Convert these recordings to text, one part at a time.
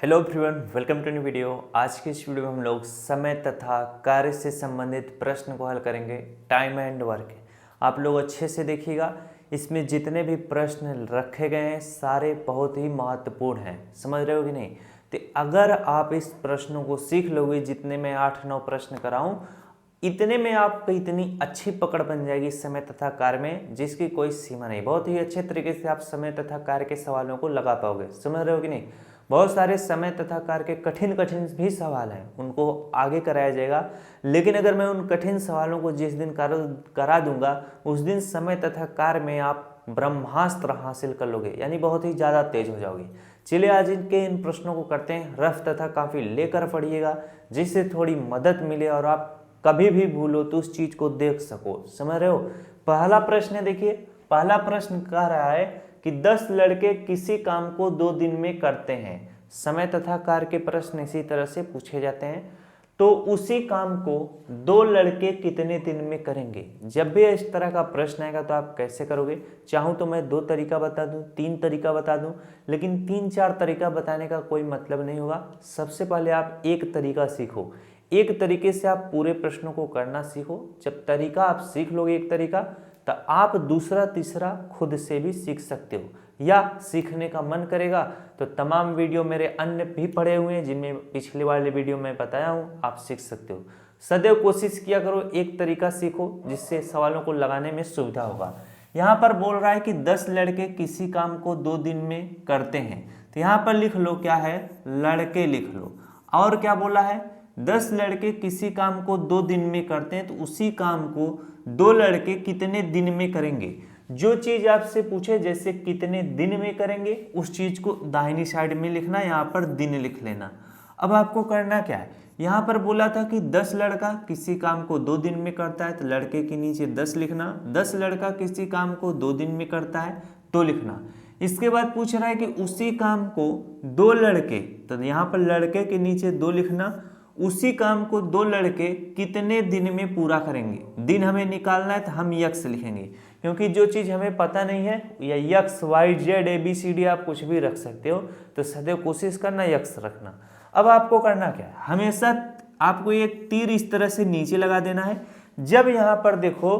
Hello everyone, welcome to new video. आज के इस वीडियो में हम लोग समय तथा कार्य से संबंधित प्रश्न को हल करेंगे। Time and work. आप लोग अच्छे से देखिएगा, इसमें जितने भी प्रश्न रखे गए हैं सारे बहुत ही महत्वपूर्ण हैं। समझ रहे हो कि नहीं? तो अगर आप इस प्रश्नों को सीख लोगे, जितने में 8-9 प्रश्न कराऊं, इतने में आपको इतनी अच्छी पकड़ बन जाएगी समय तथा कार्य में, जिसकी कोई सीमा नहीं। बहुत ही अच्छे तरीके से आप समय तथा कार्य के सवालों को लगा पाओगे। समझ रहे हो कि नहीं? बहुत सारे समय तथा कार्य के कठिन कठिन भी सवाल हैं, उनको आगे कराया जाएगा। लेकिन अगर मैं उन कठिन सवालों को जिस दिन करा दूंगा, उस दिन समय तथा कार्य में आप ब्रह्मास्त्र हासिल कर लोगे, यानी बहुत ही ज़्यादा तेज हो जाओगे। चलिए आज इन प्रश्नों को करते हैं। रफ तथा काफ़ी लेकर पढ़िएगा, जिससे थोड़ी मदद मिले और आप कभी भी भूलो तो उस चीज़ को देख सको। समझ रहे हो? पहला प्रश्न देखिए। पहला प्रश्न कह रहा है कि 10 लड़के किसी काम को 2 दिन में करते हैं। समय तथा कार्य के प्रश्न इसी तरह से पूछे जाते हैं। तो उसी काम को 2 लड़के कितने दिन में करेंगे? जब भी इस तरह का प्रश्न आएगा तो आप कैसे करोगे? चाहूँ तो मैं 2 तरीका बता दूं, 3 तरीका बता दूं, लेकिन 3-4 तरीका बताने का कोई मतलब नहीं होगा। सबसे पहले आप एक तरीका सीखो। एक तरीके से आप पूरे प्रश्नों को करना सीखो। जब तरीका आप सीख लोगे एक तरीका, तो आप दूसरा तीसरा खुद से भी सीख सकते हो। या सीखने का मन करेगा तो तमाम वीडियो मेरे अन्य भी पड़े हुए हैं, जिनमें पिछले वाले वीडियो में बताया हूँ, आप सीख सकते हो। सदैव कोशिश किया करो एक तरीका सीखो, जिससे सवालों को लगाने में सुविधा होगा। यहाँ पर बोल रहा है कि 10 लड़के किसी काम को 2 दिन में करते हैं। तो यहाँ पर लिख लो, क्या है? लड़के लिख लो। और क्या बोला है? 10 लड़के किसी काम को 2 दिन में करते हैं, तो उसी काम को 2 लड़के कितने दिन में करेंगे? जो चीज आपसे पूछे, जैसे कितने दिन में करेंगे, उस चीज को दाहिनी साइड में लिखना, यहाँ पर दिन लिख लेना। अब आपको करना क्या है? यहाँ पर बोला था कि 10 लड़का किसी काम को 2 दिन में करता है, तो लड़के के नीचे 10 लिखना। 10 लड़का किसी काम को 2 दिन में करता है, 2 लिखना। इसके बाद पूछ रहा है कि उसी काम को 2 लड़के, तो यहाँ पर लड़के के नीचे 2 लिखना। उसी काम को 2 लड़के कितने दिन में पूरा करेंगे? दिन हमें निकालना है, तो हम यक्स लिखेंगे, क्योंकि जो चीज़ हमें पता नहीं है, या यक्स वाई जेड ABCD आप कुछ भी रख सकते हो, तो सदैव कोशिश करना यक्स रखना। अब आपको करना क्या है? हमेशा आपको एक तीर इस तरह से नीचे लगा देना है। जब यहाँ पर देखो,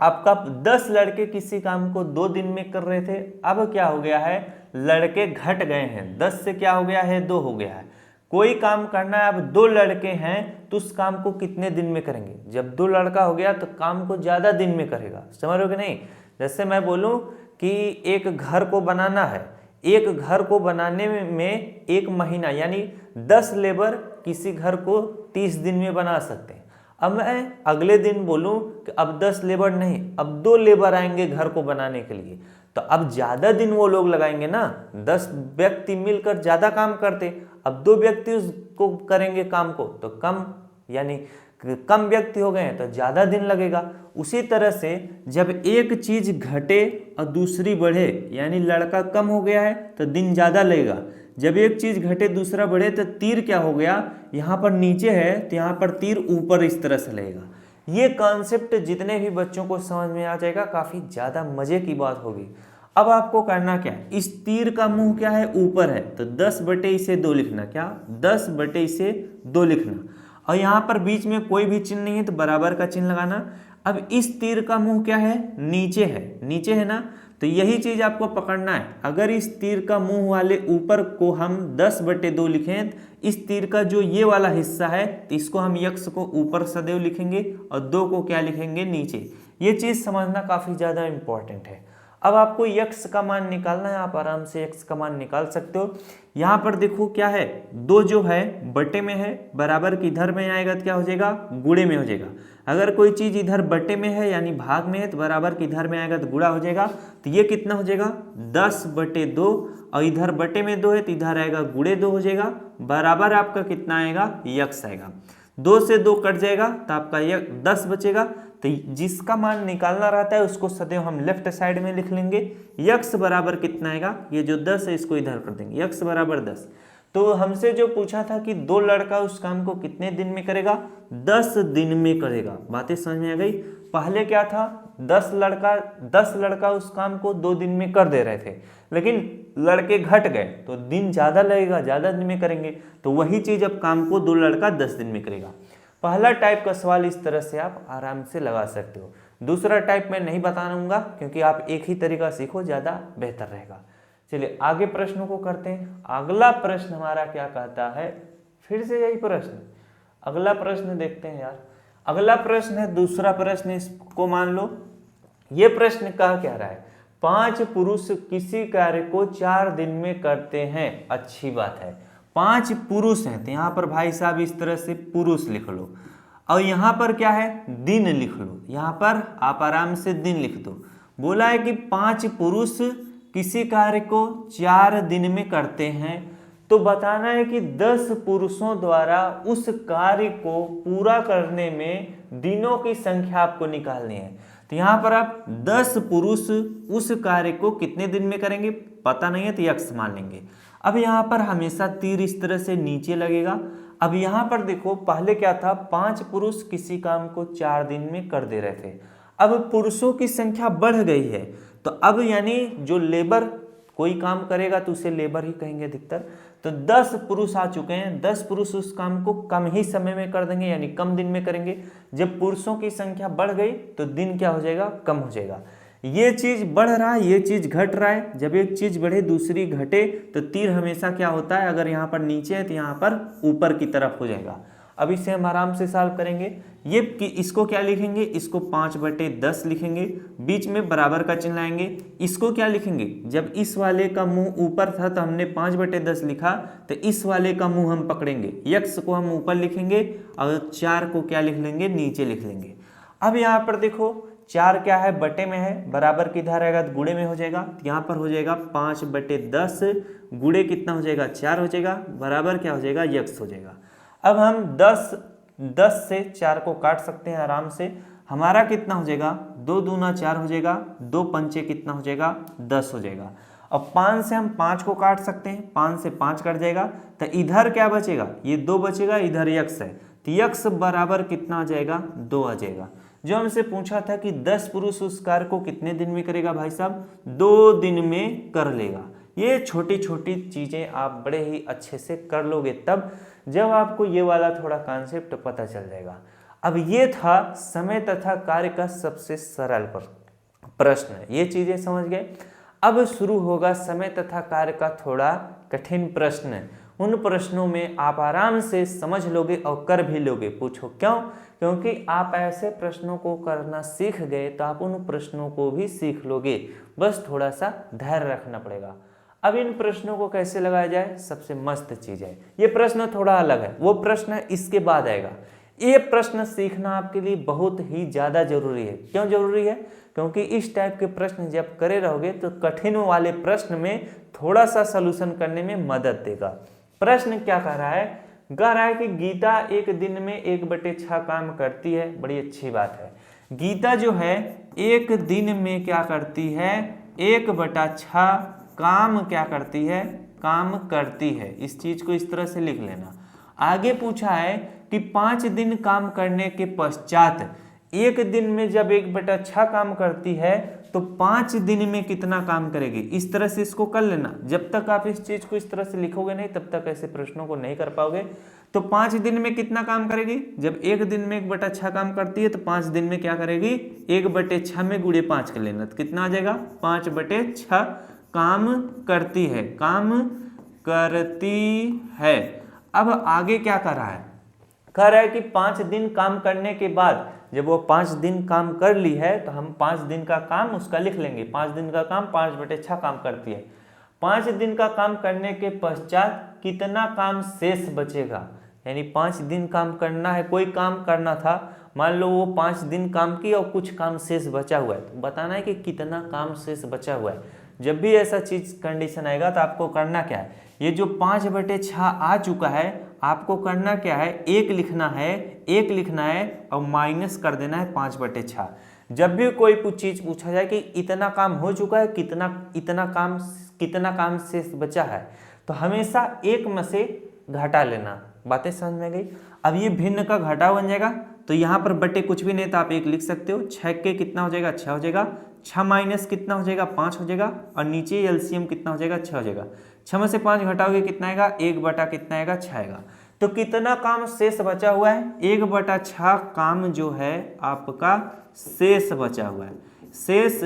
आपका 10 लड़के किसी काम को 2 दिन में कर रहे थे, अब क्या हो गया है? लड़के घट गए हैं। 10 से क्या हो गया है? 2 हो गया है। कोई काम करना है, अब 2 लड़के हैं, तो उस काम को कितने दिन में करेंगे? जब 2 लड़का हो गया तो काम को ज़्यादा दिन में करेगा। समझ रहे हो कि नहीं? जैसे मैं बोलूं कि एक घर को बनाना है, एक घर को बनाने में 1 महीना, यानी 10 लेबर किसी घर को 30 दिन में बना सकते हैं। अब मैं अगले दिन बोलूं कि अब 10 लेबर नहीं, अब 2 लेबर आएंगे घर को बनाने के लिए, तो अब ज़्यादा दिन वो लोग लगाएंगे ना। 10 व्यक्ति मिलकर ज़्यादा काम करते, अब 2 व्यक्ति उसको करेंगे काम को, तो कम, यानी कम व्यक्ति हो गए हैं तो ज़्यादा दिन लगेगा। उसी तरह से जब एक चीज़ घटे और दूसरी बढ़े, यानी लड़का कम हो गया है तो दिन ज़्यादा लगेगा। जब एक चीज़ घटे दूसरा बढ़े, तो तीर क्या हो गया? यहाँ पर नीचे है तो यहाँ पर तीर ऊपर इस तरह से लगेगा। ये कॉन्सेप्ट जितने भी बच्चों को समझ में आ जाएगा, काफ़ी ज़्यादा मज़े की बात होगी। अब आपको करना क्या है? इस तीर का मुंह क्या है? ऊपर है, तो 10/2 लिखना। क्या? 10/2 लिखना। और यहाँ पर बीच में कोई भी चिन्ह नहीं है, तो बराबर का चिन्ह लगाना। अब इस तीर का मुंह क्या है? नीचे है, नीचे है ना, तो यही चीज आपको पकड़ना है। अगर इस तीर का मुंह वाले ऊपर को हम 10/2 लिखें, इस तीर का जो ये वाला हिस्सा है, तो इसको हम यक्स को ऊपर सदैव लिखेंगे और 2 को क्या लिखेंगे? नीचे। ये चीज समझना काफी ज्यादा इंपॉर्टेंट है। अब आपको यक्स का मान निकालना है, आप आराम से यक्स का मान निकाल सकते हो। यहाँ पर देखो क्या है? 2 जो है बटे में है, बराबर की इधर में आएगा तो क्या हो जाएगा? गुणे में हो जाएगा। अगर कोई चीज इधर बटे में है, यानी भाग में है, तो बराबर की इधर में आएगा तो गुणा हो जाएगा। तो ये कितना हो जाएगा? 10/2, और इधर बटे में 2 है तो इधर आएगा गुणे 2 हो जाएगा। बराबर आपका कितना आएगा? यक्स आएगा। 2 से 2 कट जाएगा तो आपका 10 बचेगा। तो जिसका मान निकालना रहता है उसको सदैव हम लेफ्ट साइड में लिख लेंगे। यक्स बराबर कितना आएगा? ये जो 10 है इसको इधर कर देंगे, यक्स बराबर 10। तो हमसे जो पूछा था कि 2 लड़का उस काम को कितने दिन में करेगा? 10 दिन में करेगा। बातें समझ में आ गई? पहले क्या था? 10 लड़का उस काम को 2 दिन में कर दे रहे थे, लेकिन लड़के घट गए तो दिन ज़्यादा लगेगा, ज़्यादा दिन में करेंगे, तो वही चीज़ अब काम को 2 लड़का 10 दिन में करेगा। पहला टाइप का सवाल इस तरह से आप आराम से लगा सकते हो। दूसरा टाइप मैं नहीं बताऊंगा क्योंकि आप एक ही तरीका सीखो, ज़्यादा बेहतर रहेगा। चलिए आगे प्रश्नों को करते हैं। अगला प्रश्न हमारा क्या कहता है, फिर से यही प्रश्न, अगला प्रश्न देखते हैं यार। अगला प्रश्न है दूसरा प्रश्न, इसको मान लो। ये प्रश्न कह क्या रहा है, 5 पुरुष किसी कार्य को 4 दिन में करते हैं। अच्छी बात है, 5 पुरुष हैं तो यहाँ पर भाई साहब इस तरह से पुरुष लिख लो, और यहाँ पर क्या है, दिन लिख लो। यहाँ पर आप आराम से दिन लिख दो। बोला है कि 5 पुरुष किसी कार्य को 4 दिन में करते हैं, तो बताना है कि 10 पुरुषों द्वारा उस कार्य को पूरा करने में दिनों की संख्या आपको निकालनी है। तो यहाँ पर आप 10 पुरुष उस कार्य को कितने दिन में करेंगे पता नहीं है, तो यक्स मान लेंगे। अब यहाँ पर हमेशा तीर इस तरह से नीचे लगेगा। अब यहाँ पर देखो, पहले क्या था, 5 पुरुष किसी काम को 4 दिन में कर दे रहे थे। अब पुरुषों की संख्या बढ़ गई है, तो अब यानी जो लेबर कोई काम करेगा तो उसे लेबर ही कहेंगे अधिकतर। तो 10 पुरुष आ चुके हैं, 10 पुरुष उस काम को कम ही समय में कर देंगे, यानी कम दिन में करेंगे। जब पुरुषों की संख्या बढ़ गई तो दिन क्या हो जाएगा, कम हो जाएगा। ये चीज बढ़ रहा है, ये चीज घट रहा है। जब एक चीज बढ़े दूसरी घटे तो तीर हमेशा क्या होता है, अगर यहाँ पर नीचे है तो यहाँ पर ऊपर की तरफ हो जाएगा। अब इसे हम आराम से सॉल्व करेंगे। ये कि इसको क्या लिखेंगे, इसको 5/10 लिखेंगे, बीच में बराबर का चिन्ह लाएंगे। इसको क्या लिखेंगे, जब इस वाले का मुंह ऊपर था तो हमने 5/10 लिखा, तो इस वाले का मुंह हम पकड़ेंगे, यक्स को हम ऊपर लिखेंगे और 4 को क्या लिख लेंगे, नीचे लिख लेंगे। अब यहाँ पर देखो 4 क्या है, बटे में है, बराबर किधर रहेगा तो गुणे में हो जाएगा। यहाँ पर हो जाएगा 5/10 गुणे कितना हो जाएगा, 4 हो जाएगा, बराबर क्या हो जाएगा, यक्स हो जाएगा। अब हम 10 से 4 को काट सकते हैं आराम से। हमारा कितना हो जाएगा, 2 दूना 4 हो जाएगा, 2 पंचे कितना हो जाएगा, 10 हो जाएगा। अब 5 से हम 5 को काट सकते हैं, 5 से 5 कट जाएगा, तो इधर क्या बचेगा, ये 2 बचेगा, इधर यक्स है, तो यक्स बराबर कितना आ जाएगा, 2 आ जाएगा। जो हमसे पूछा था कि 10 पुरुष उस कार्य को कितने दिन में करेगा भाई साहब, 2 दिन में कर लेगा। ये छोटी छोटी चीज़ें आप बड़े ही अच्छे से कर लोगे तब जब आपको ये वाला थोड़ा कॉन्सेप्ट पता चल जाएगा। अब ये था समय तथा कार्य का सबसे सरल प्रश्न, ये चीज़ें समझ गए। अब शुरू होगा समय तथा कार्य का थोड़ा कठिन प्रश्न। उन प्रश्नों में आप आराम से समझ लोगे और कर भी लोगे। पूछो क्यों, क्योंकि आप ऐसे प्रश्नों को करना सीख गए तो आप उन प्रश्नों को भी सीख लोगे, बस थोड़ा सा धैर्य रखना पड़ेगा। अब इन प्रश्नों को कैसे लगाया जाए, सबसे मस्त चीज़ है, ये प्रश्न थोड़ा अलग है, वो प्रश्न इसके बाद आएगा। ये प्रश्न सीखना आपके लिए बहुत ही ज़्यादा जरूरी है। क्यों जरूरी है, क्योंकि इस टाइप के प्रश्न जब करे रहोगे तो कठिन वाले प्रश्न में थोड़ा सा सलूशन करने में मदद देगा। प्रश्न क्या कह रहा है, कह रहा है कि गीता एक दिन में 1/6 काम करती है। बड़ी अच्छी बात है, गीता जो है एक दिन में क्या करती है, 1/6 काम क्या करती है, काम करती है। इस चीज को इस तरह से लिख लेना। आगे पूछा है कि 5 दिन काम करने के पश्चात, एक दिन में जब 1/6 काम करती है तो 5 दिन में कितना काम करेगी। इस तरह से इसको कर लेना। जब तक आप इस चीज को इस तरह से लिखोगे नहीं तब तक ऐसे प्रश्नों को नहीं कर पाओगे। तो 5 दिन में कितना काम करेगी, जब एक दिन में 1/6 काम करती है तो 5 दिन में क्या करेगी, 1/6 में गुणे 5 कर लेना, तो कितना आ जाएगा, 5/6 काम करती है, काम करती है। अब आगे क्या कर रहा है, कह रहा है कि 5 दिन काम करने के बाद, जब वो 5 दिन काम कर ली है तो हम 5 दिन का काम उसका लिख लेंगे। 5 दिन का काम 5/6 काम करती है। 5 दिन का काम करने के पश्चात कितना काम शेष बचेगा, यानी 5 दिन काम करना है, कोई काम करना था, मान लो वो 5 दिन काम की और कुछ काम शेष बचा हुआ है, तो बताना है कि कितना काम शेष बचा हुआ है। जब भी ऐसा चीज कंडीशन आएगा तो आपको करना क्या है, ये जो 5/6 आ चुका है, आपको करना क्या है, 1 लिखना है, 1 लिखना है और माइनस कर देना है 5/6। जब भी कोई चीज पूछा जाए कि इतना काम हो चुका है, कितना काम शेष बचा है, तो हमेशा 1 में से घटा लेना, बातें समझ में गई। अब ये भिन्न का घटाव बन जाएगा, तो यहाँ पर बटे कुछ भी नहीं तो आप 1 लिख सकते हो। 6 के कितना हो जाएगा 6 हो जाएगा, 6 माइनस कितना हो जाएगा 5 हो जाएगा, और नीचे एलसीएम कितना हो जाएगा 6 हो जाएगा। 6 में से 5 घटाओगे कितना आएगा 1 बटा कितना आएगा 6 आएगा। तो कितना काम शेष बचा हुआ है 1 बटा 6 काम जो है आपका शेष बचा हुआ है, शेष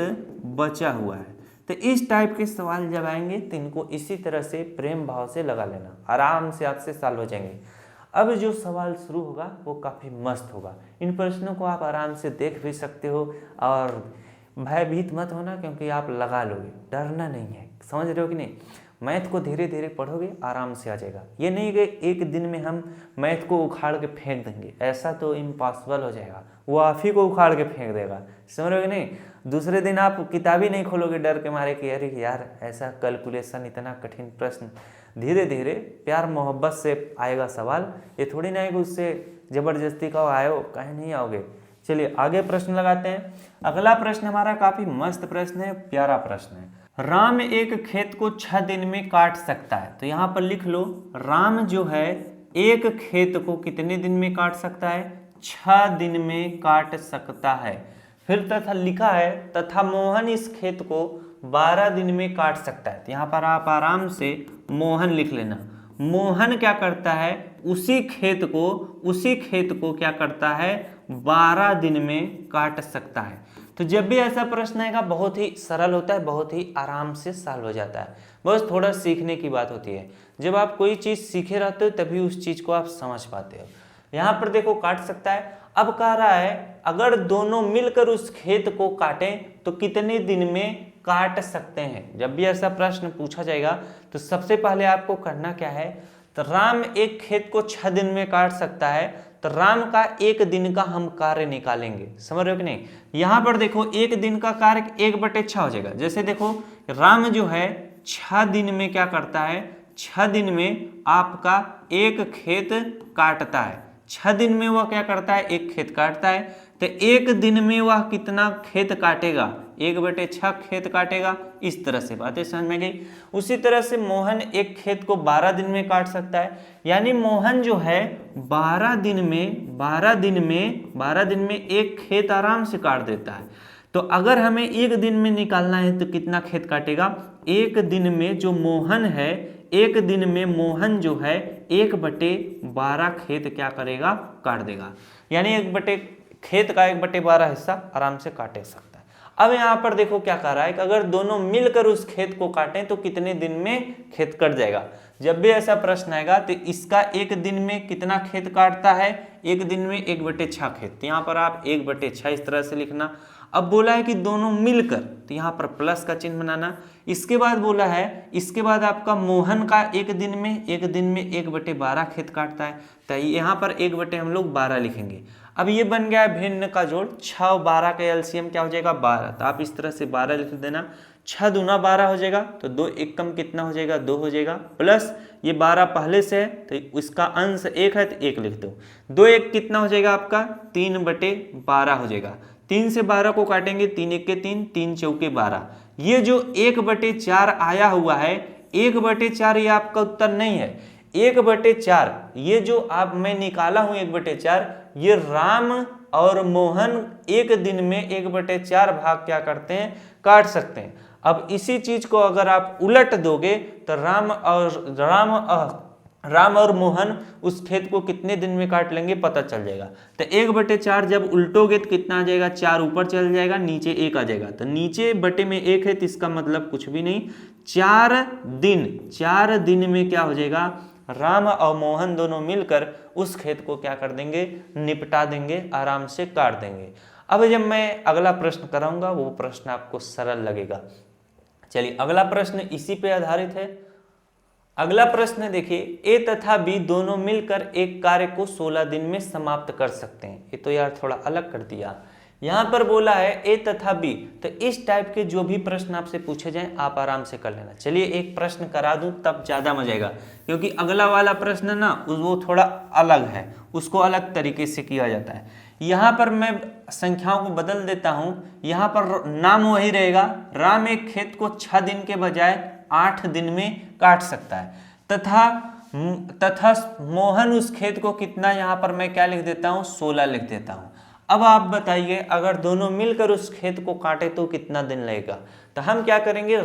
बचा हुआ है। तो इस टाइप के सवाल जब आएंगे तो इनको इसी तरह से प्रेम भाव से लगा लेना, आराम से आपसे सॉल्व हो जाएंगे। अब जो सवाल शुरू होगा वो काफ़ी मस्त होगा। इन प्रश्नों को आप आराम से देख भी सकते हो और भयभीत मत होना, क्योंकि आप लगा लोगे, डरना नहीं है। समझ रहे हो कि नहीं? मैथ को धीरे धीरे पढ़ोगे आराम से आ जाएगा। ये नहीं कि एक दिन में हम मैथ को उखाड़ के फेंक देंगे, ऐसा तो इम्पॉसिबल हो जाएगा, वो आप ही को उखाड़ के फेंक देगा। समझ रहे हो कि नहीं? दूसरे दिन आप किताब ही नहीं खोलोगे डर के मारे कि अरे यार ऐसा कैलकुलेशन, इतना कठिन प्रश्न। धीरे धीरे प्यार मोहब्बत से आएगा सवाल, ये थोड़ी ना है कि उससे ज़बरदस्ती का आयो, कहीं नहीं आओगे। चलिए आगे प्रश्न लगाते हैं। अगला प्रश्न हमारा काफ़ी मस्त प्रश्न है, प्यारा प्रश्न है। राम एक खेत को 6 दिन में काट सकता है। तो यहाँ पर लिख लो, राम जो है एक खेत को कितने दिन में काट सकता है 6 दिन में काट सकता है। फिर तथा लिखा है तथा मोहन इस खेत को 12 दिन में काट सकता है। तो यहाँ पर आप आराम से मोहन लिख लेना। मोहन क्या करता है, उसी खेत को क्या करता है 12 दिन में काट सकता है। तो जब भी ऐसा प्रश्न आएगा बहुत ही सरल होता है, बहुत ही आराम से सॉल्व हो जाता है। बस थोड़ा सीखने की बात होती है। जब आप कोई चीज़ सीखे रहते हो तभी उस चीज़ को आप समझ पाते हो। यहाँ पर देखो काट सकता है। अब कह रहा है अगर दोनों मिलकर उस खेत को काटें तो कितने दिन में काट सकते हैं। जब भी ऐसा प्रश्न पूछा जाएगा तो सबसे पहले आपको करना क्या है, तो राम एक खेत को 6 दिन में काट सकता है, तो राम का 1 दिन का हम कार्य निकालेंगे। समझ रहे हो कि नहीं? यहाँ पर देखो 1 दिन का कार्य 1/6 हो जाएगा। जैसे देखो राम जो है 6 दिन में क्या करता है, 6 दिन में आपका एक खेत काटता है। 6 दिन में वह क्या करता है, एक खेत काटता है। तो 1 दिन में वह कितना खेत काटेगा, 1/6 खेत काटेगा। इस तरह से बातें समझ में गई। उसी तरह से मोहन एक खेत को 12 दिन में काट सकता है। यानी मोहन जो है 12 दिन में एक खेत आराम से काट देता है। तो अगर हमें 1 दिन में निकालना है तो कितना खेत काटेगा, 1 दिन में जो मोहन है, 1 दिन में मोहन जो है 1/12 खेत क्या करेगा, काट देगा। यानी खेत का 1/12 हिस्सा आराम से काटे सकता है। अब यहाँ पर देखो क्या कह रहा है कि अगर दोनों मिलकर उस खेत को काटें तो कितने दिन में खेत कट जाएगा। जब भी ऐसा प्रश्न आएगा तो इसका 1 दिन में कितना खेत काटता है, 1 दिन में 1/6 खेत। तो यहाँ पर आप 1/6 इस तरह से लिखना। अब बोला है कि दोनों मिलकर, तो यहाँ पर प्लस का चिन्ह बनाना। इसके बाद बोला है, इसके बाद आपका मोहन का 1 दिन में 1/12 खेत काटता है। तो यहाँ पर 1 हम लोग 12 लिखेंगे। अब ये बन गया है भिन्न का जोड़, 6 और 12 का एलसीएम क्या हो जाएगा 12। तो आप इस तरह से 12 लिख देना। 6 दूना 12 हो जाएगा, तो 2 1 कम कितना हो जाएगा 2 हो जाएगा। प्लस ये 12 पहले से है तो इसका अंश 1 है तो 1 लिख दो। 2 1 कितना हो जाएगा आपका 3/12 हो जाएगा। 3 से 12 को काटेंगे, 3 1 के 3, 3 चौके 12। ये जो 1/4 आया हुआ है, 1/4 ये आपका उत्तर नहीं है। 1/4 ये जो आप मैं निकाला हूं 1/4, ये राम और मोहन 1 दिन में 1/4 भाग क्या करते हैं, काट सकते हैं। अब इसी चीज को अगर आप उलट दोगे तो राम और मोहन उस खेत को कितने दिन में काट लेंगे पता चल जाएगा। तो 1/4 जब उल्टोगे तो कितना आ जाएगा, 4 ऊपर चल जाएगा, नीचे 1 आ जाएगा। तो नीचे बटे में 1 है तो इसका मतलब कुछ भी नहीं। 4 दिन में क्या हो जाएगा, राम और मोहन दोनों मिलकर उस खेत को क्या कर देंगे, निपटा देंगे, आराम से काट देंगे। अब जब मैं अगला प्रश्न कराऊंगा वो प्रश्न आपको सरल लगेगा। चलिए अगला प्रश्न इसी पे आधारित है। अगला प्रश्न देखिए, ए तथा बी दोनों मिलकर एक कार्य को 16 दिन में समाप्त कर सकते हैं। ये तो यार थोड़ा अलग कर दिया। यहाँ पर बोला है ए तथा बी, तो इस टाइप के जो भी प्रश्न आपसे पूछे जाएं आप आराम से कर लेना। चलिए एक प्रश्न करा दूं तब ज़्यादा मजा आएगा, क्योंकि अगला वाला प्रश्न ना वो थोड़ा अलग है, उसको अलग तरीके से किया जाता है। यहाँ पर मैं संख्याओं को बदल देता हूँ। यहाँ पर नाम वही रहेगा, राम एक खेत को 6 दिन के बजाय 8 दिन में काट सकता है, तथा तथा मोहन उस खेत को कितना, यहाँ पर मैं क्या लिख देता हूँ 16 लिख देता हूँ। अब आप बताइए अगर दोनों मिलकर उस खेत को काटे तो कितना दिन लगेगा। तो हम क्या करेंगे,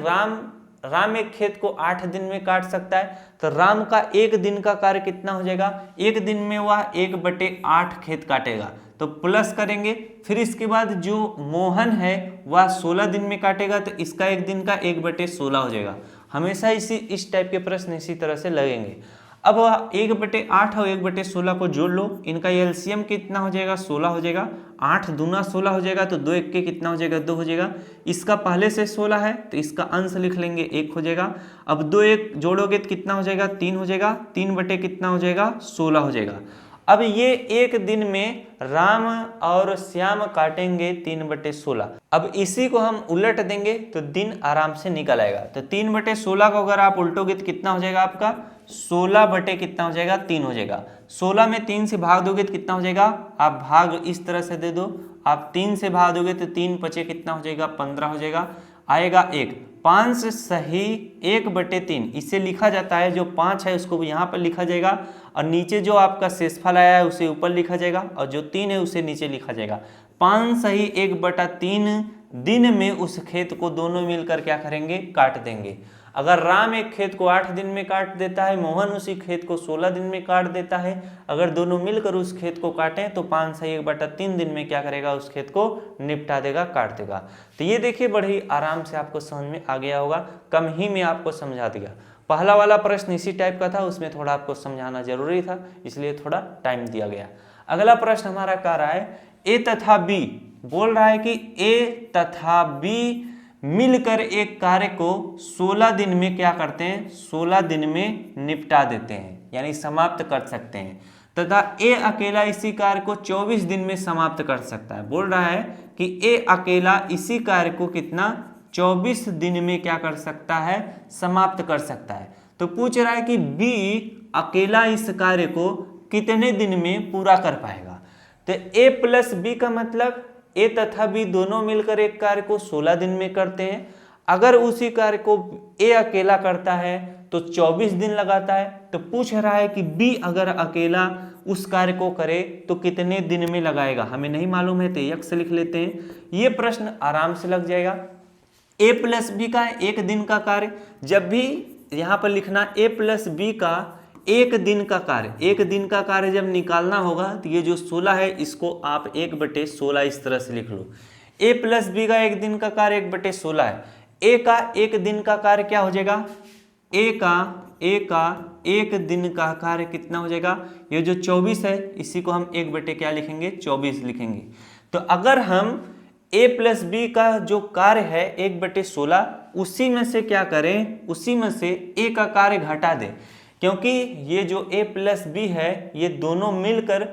राम एक खेत को 8 दिन में काट सकता है, तो राम का एक दिन का कार्य कितना हो जाएगा, एक दिन में वह 1/8 खेत काटेगा। तो प्लस करेंगे, फिर इसके बाद जो मोहन है वह 16 दिन में काटेगा, तो इसका एक दिन का 1/16 हो जाएगा। हमेशा इस टाइप के प्रश्न इसी तरह से लगेंगे। अब 1/8 और 1/16 को जोड़ लो, इनका एलसीएम कितना हो जाएगा 16 हो जाएगा। 8 दूना 16 हो जाएगा, तो 2 1 कितना हो जाएगा 2 हो जाएगा। इसका पहले से 16 है तो इसका अंश लिख लेंगे 1 हो जाएगा। अब 2 1 जोड़ोगे तो कितना हो जाएगा 3 हो जाएगा। 3 बटे कितना हो जाएगा 16 हो जाएगा। अब ये एक दिन में राम और श्याम काटेंगे 3/16। अब इसी को हम उलट देंगे तो दिन आराम से निकल आएगा। तो 3/16 को अगर आप उल्टोगे तो कितना हो जाएगा आपका 16 बटे कितना हो जाएगा 3 हो जाएगा। 16 में 3 से भाग दोगे तो कितना हो जाएगा, आप भाग इस तरह से दे दो, आप 3 से भाग दोगे तो 3 बचे कितना हो जाएगा 15 हो जाएगा। आएगा 1, 5 सही 1/3 इसे लिखा जाता है। जो 5 है उसको यहाँ पर लिखा जाएगा और नीचे जो आपका शेषफल आया है उसे ऊपर लिखा जाएगा और जो 3 है उसे नीचे लिखा जाएगा। 5 सही 1/3 दिन में उस खेत को दोनों मिलकर क्या करेंगे काट देंगे। अगर राम एक खेत को 8 दिन में काट देता है, मोहन उसी खेत को 16 दिन में काट देता है, अगर दोनों मिलकर उस खेत को काटें तो 5 सही 1/3 दिन में क्या करेगा उस खेत को निपटा देगा, काट देगा। तो ये देखिए बड़ी आराम से आपको समझ में आ गया होगा, कम ही में आपको समझा दिया। पहला वाला प्रश्न इसी टाइप का था, उसमें थोड़ा आपको समझाना जरूरी था इसलिए थोड़ा टाइम दिया गया। अगला प्रश्न हमारा कह रहा है ए तथा बी, बोल रहा है कि ए तथा बी मिलकर एक कार्य को 16 दिन में क्या करते हैं 16 दिन में निपटा देते हैं, यानी समाप्त कर सकते हैं, तथा ए अकेला इसी कार्य को 24 दिन में समाप्त कर सकता है। बोल रहा है कि ए अकेला इसी कार्य को कितना 24 दिन में क्या कर सकता है समाप्त कर सकता है। तो पूछ रहा है कि बी अकेला इस कार्य को कितने दिन में पूरा कर पाएगा। तो ए प्लस बी का मतलब ए तथा बी दोनों मिलकर एक कार्य को 16 दिन में करते हैं। अगर उसी कार्य को ए अकेला करता है तो 24 दिन लगाता है। तो पूछ रहा है कि बी अगर अकेला उस कार्य को करे तो कितने दिन में लगाएगा, हमें नहीं मालूम है तो x लिख लेते हैं। ये प्रश्न आराम से लग जाएगा। ए प्लस बी का एक दिन का कार्य, जब भी यहाँ पर लिखना ए प्लस बी का एक दिन का कार्य, एक दिन का कार्य जब निकालना होगा तो ये जो 16 है इसको आप 1/16 इस तरह से लिख लो। ए प्लस बी का एक दिन का कार्य 1/16 है। ए का एक दिन का कार्य क्या हो जाएगा, ए का एक दिन का कार्य कितना हो जाएगा, ये जो 24 है इसी को हम 1 क्या लिखेंगे 24 लिखेंगे। तो अगर हम ए प्लस बी का जो कार्य है 1/16 उसी में से क्या करें, उसी में से ए का कार्य घटा दें, क्योंकि ये जो ए प्लस बी है ये दोनों मिलकर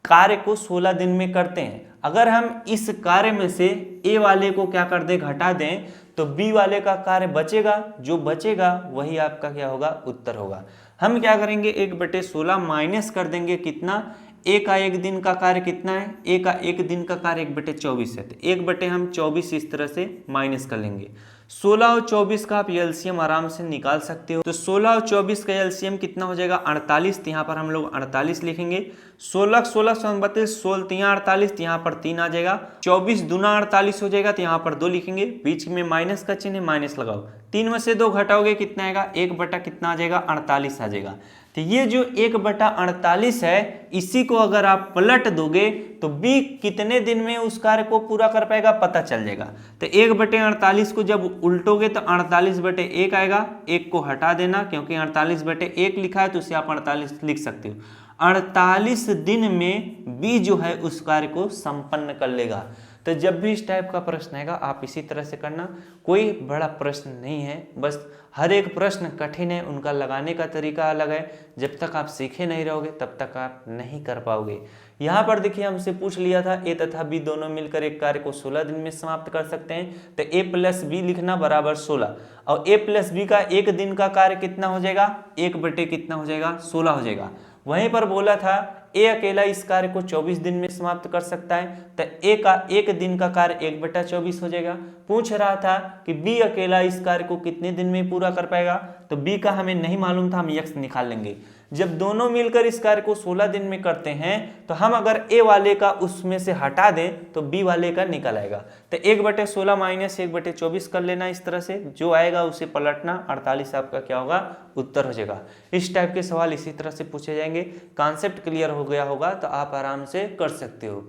कार्य को 16 दिन में करते हैं। अगर हम इस कार्य में से ए वाले को क्या कर दें घटा दें तो बी वाले का कार्य बचेगा, जो बचेगा वही आपका क्या होगा उत्तर होगा। हम क्या करेंगे 1/16 माइनस कर देंगे कितना, ए का एक दिन का कार्य कितना है, ए का एक दिन का कार्य 1/24 है, तो 1/24 इस तरह से माइनस कर लेंगे। 16 और 24 का आप एलसीएम आराम से निकाल सकते हो। तो 16 और 24 का एलसीएम कितना हो जाएगा 48, तो यहाँ पर हम लोग 48 लिखेंगे। 16 16 32 16 3 48, तो यहाँ पर 3 आ जाएगा। 24 दूना 48 हो जाएगा, तो यहाँ पर 2 लिखेंगे, बीच में माइनस का चिन्ह माइनस लगाओ। 3 में से 2 घटाओगे कितना आएगा 1 कितना आ जाएगा 48 आ जाएगा। तो ये जो 1/48 है इसी को अगर आप पलट दोगे तो बी कितने दिन में उस कार्य को पूरा कर पाएगा पता चल जाएगा। तो 1/48 को जब उल्टोगे तो 48/1 आएगा, 1 को हटा देना क्योंकि 48/1 लिखा है तो उसे आप 48 लिख सकते हो। 48 दिन में बी जो है उस कार्य को संपन्न कर लेगा। तो जब भी इस टाइप का प्रश्न आएगा आप इसी तरह से करना, कोई बड़ा प्रश्न नहीं है, बस हर एक प्रश्न कठिन है, उनका लगाने का तरीका अलग है। जब तक आप सीखे नहीं रहोगे तब तक आप नहीं कर पाओगे। यहाँ पर देखिए हमसे पूछ लिया था ए तथा बी दोनों मिलकर एक कार्य को 16 दिन में समाप्त कर सकते हैं, तो ए प्लस बी लिखना बराबर 16 और ए प्लस बी का एक दिन का कार्य कितना हो जाएगा 1 कितना हो जाएगा 16 हो जाएगा। वहीं पर बोला था ए अकेला इस कार्य को 24 दिन में समाप्त कर सकता है, तो ए का एक दिन का कार्य 1/24 हो जाएगा। पूछ रहा था कि बी अकेला इस कार्य को कितने दिन में पूरा कर पाएगा, तो बी का हमें नहीं मालूम था, हम x निकाल लेंगे। जब दोनों मिलकर इस कार्य को 16 दिन में करते हैं तो हम अगर ए वाले का उसमें से हटा दें तो बी वाले का निकल आएगा। तो 1/16 माइनस 1/24 कर लेना, इस तरह से जो आएगा उसे पलटना, 48 आपका क्या होगा उत्तर हो जाएगा। इस टाइप के सवाल इसी तरह से पूछे जाएंगे। कॉन्सेप्ट क्लियर हो गया होगा तो आप आराम से कर सकते हो।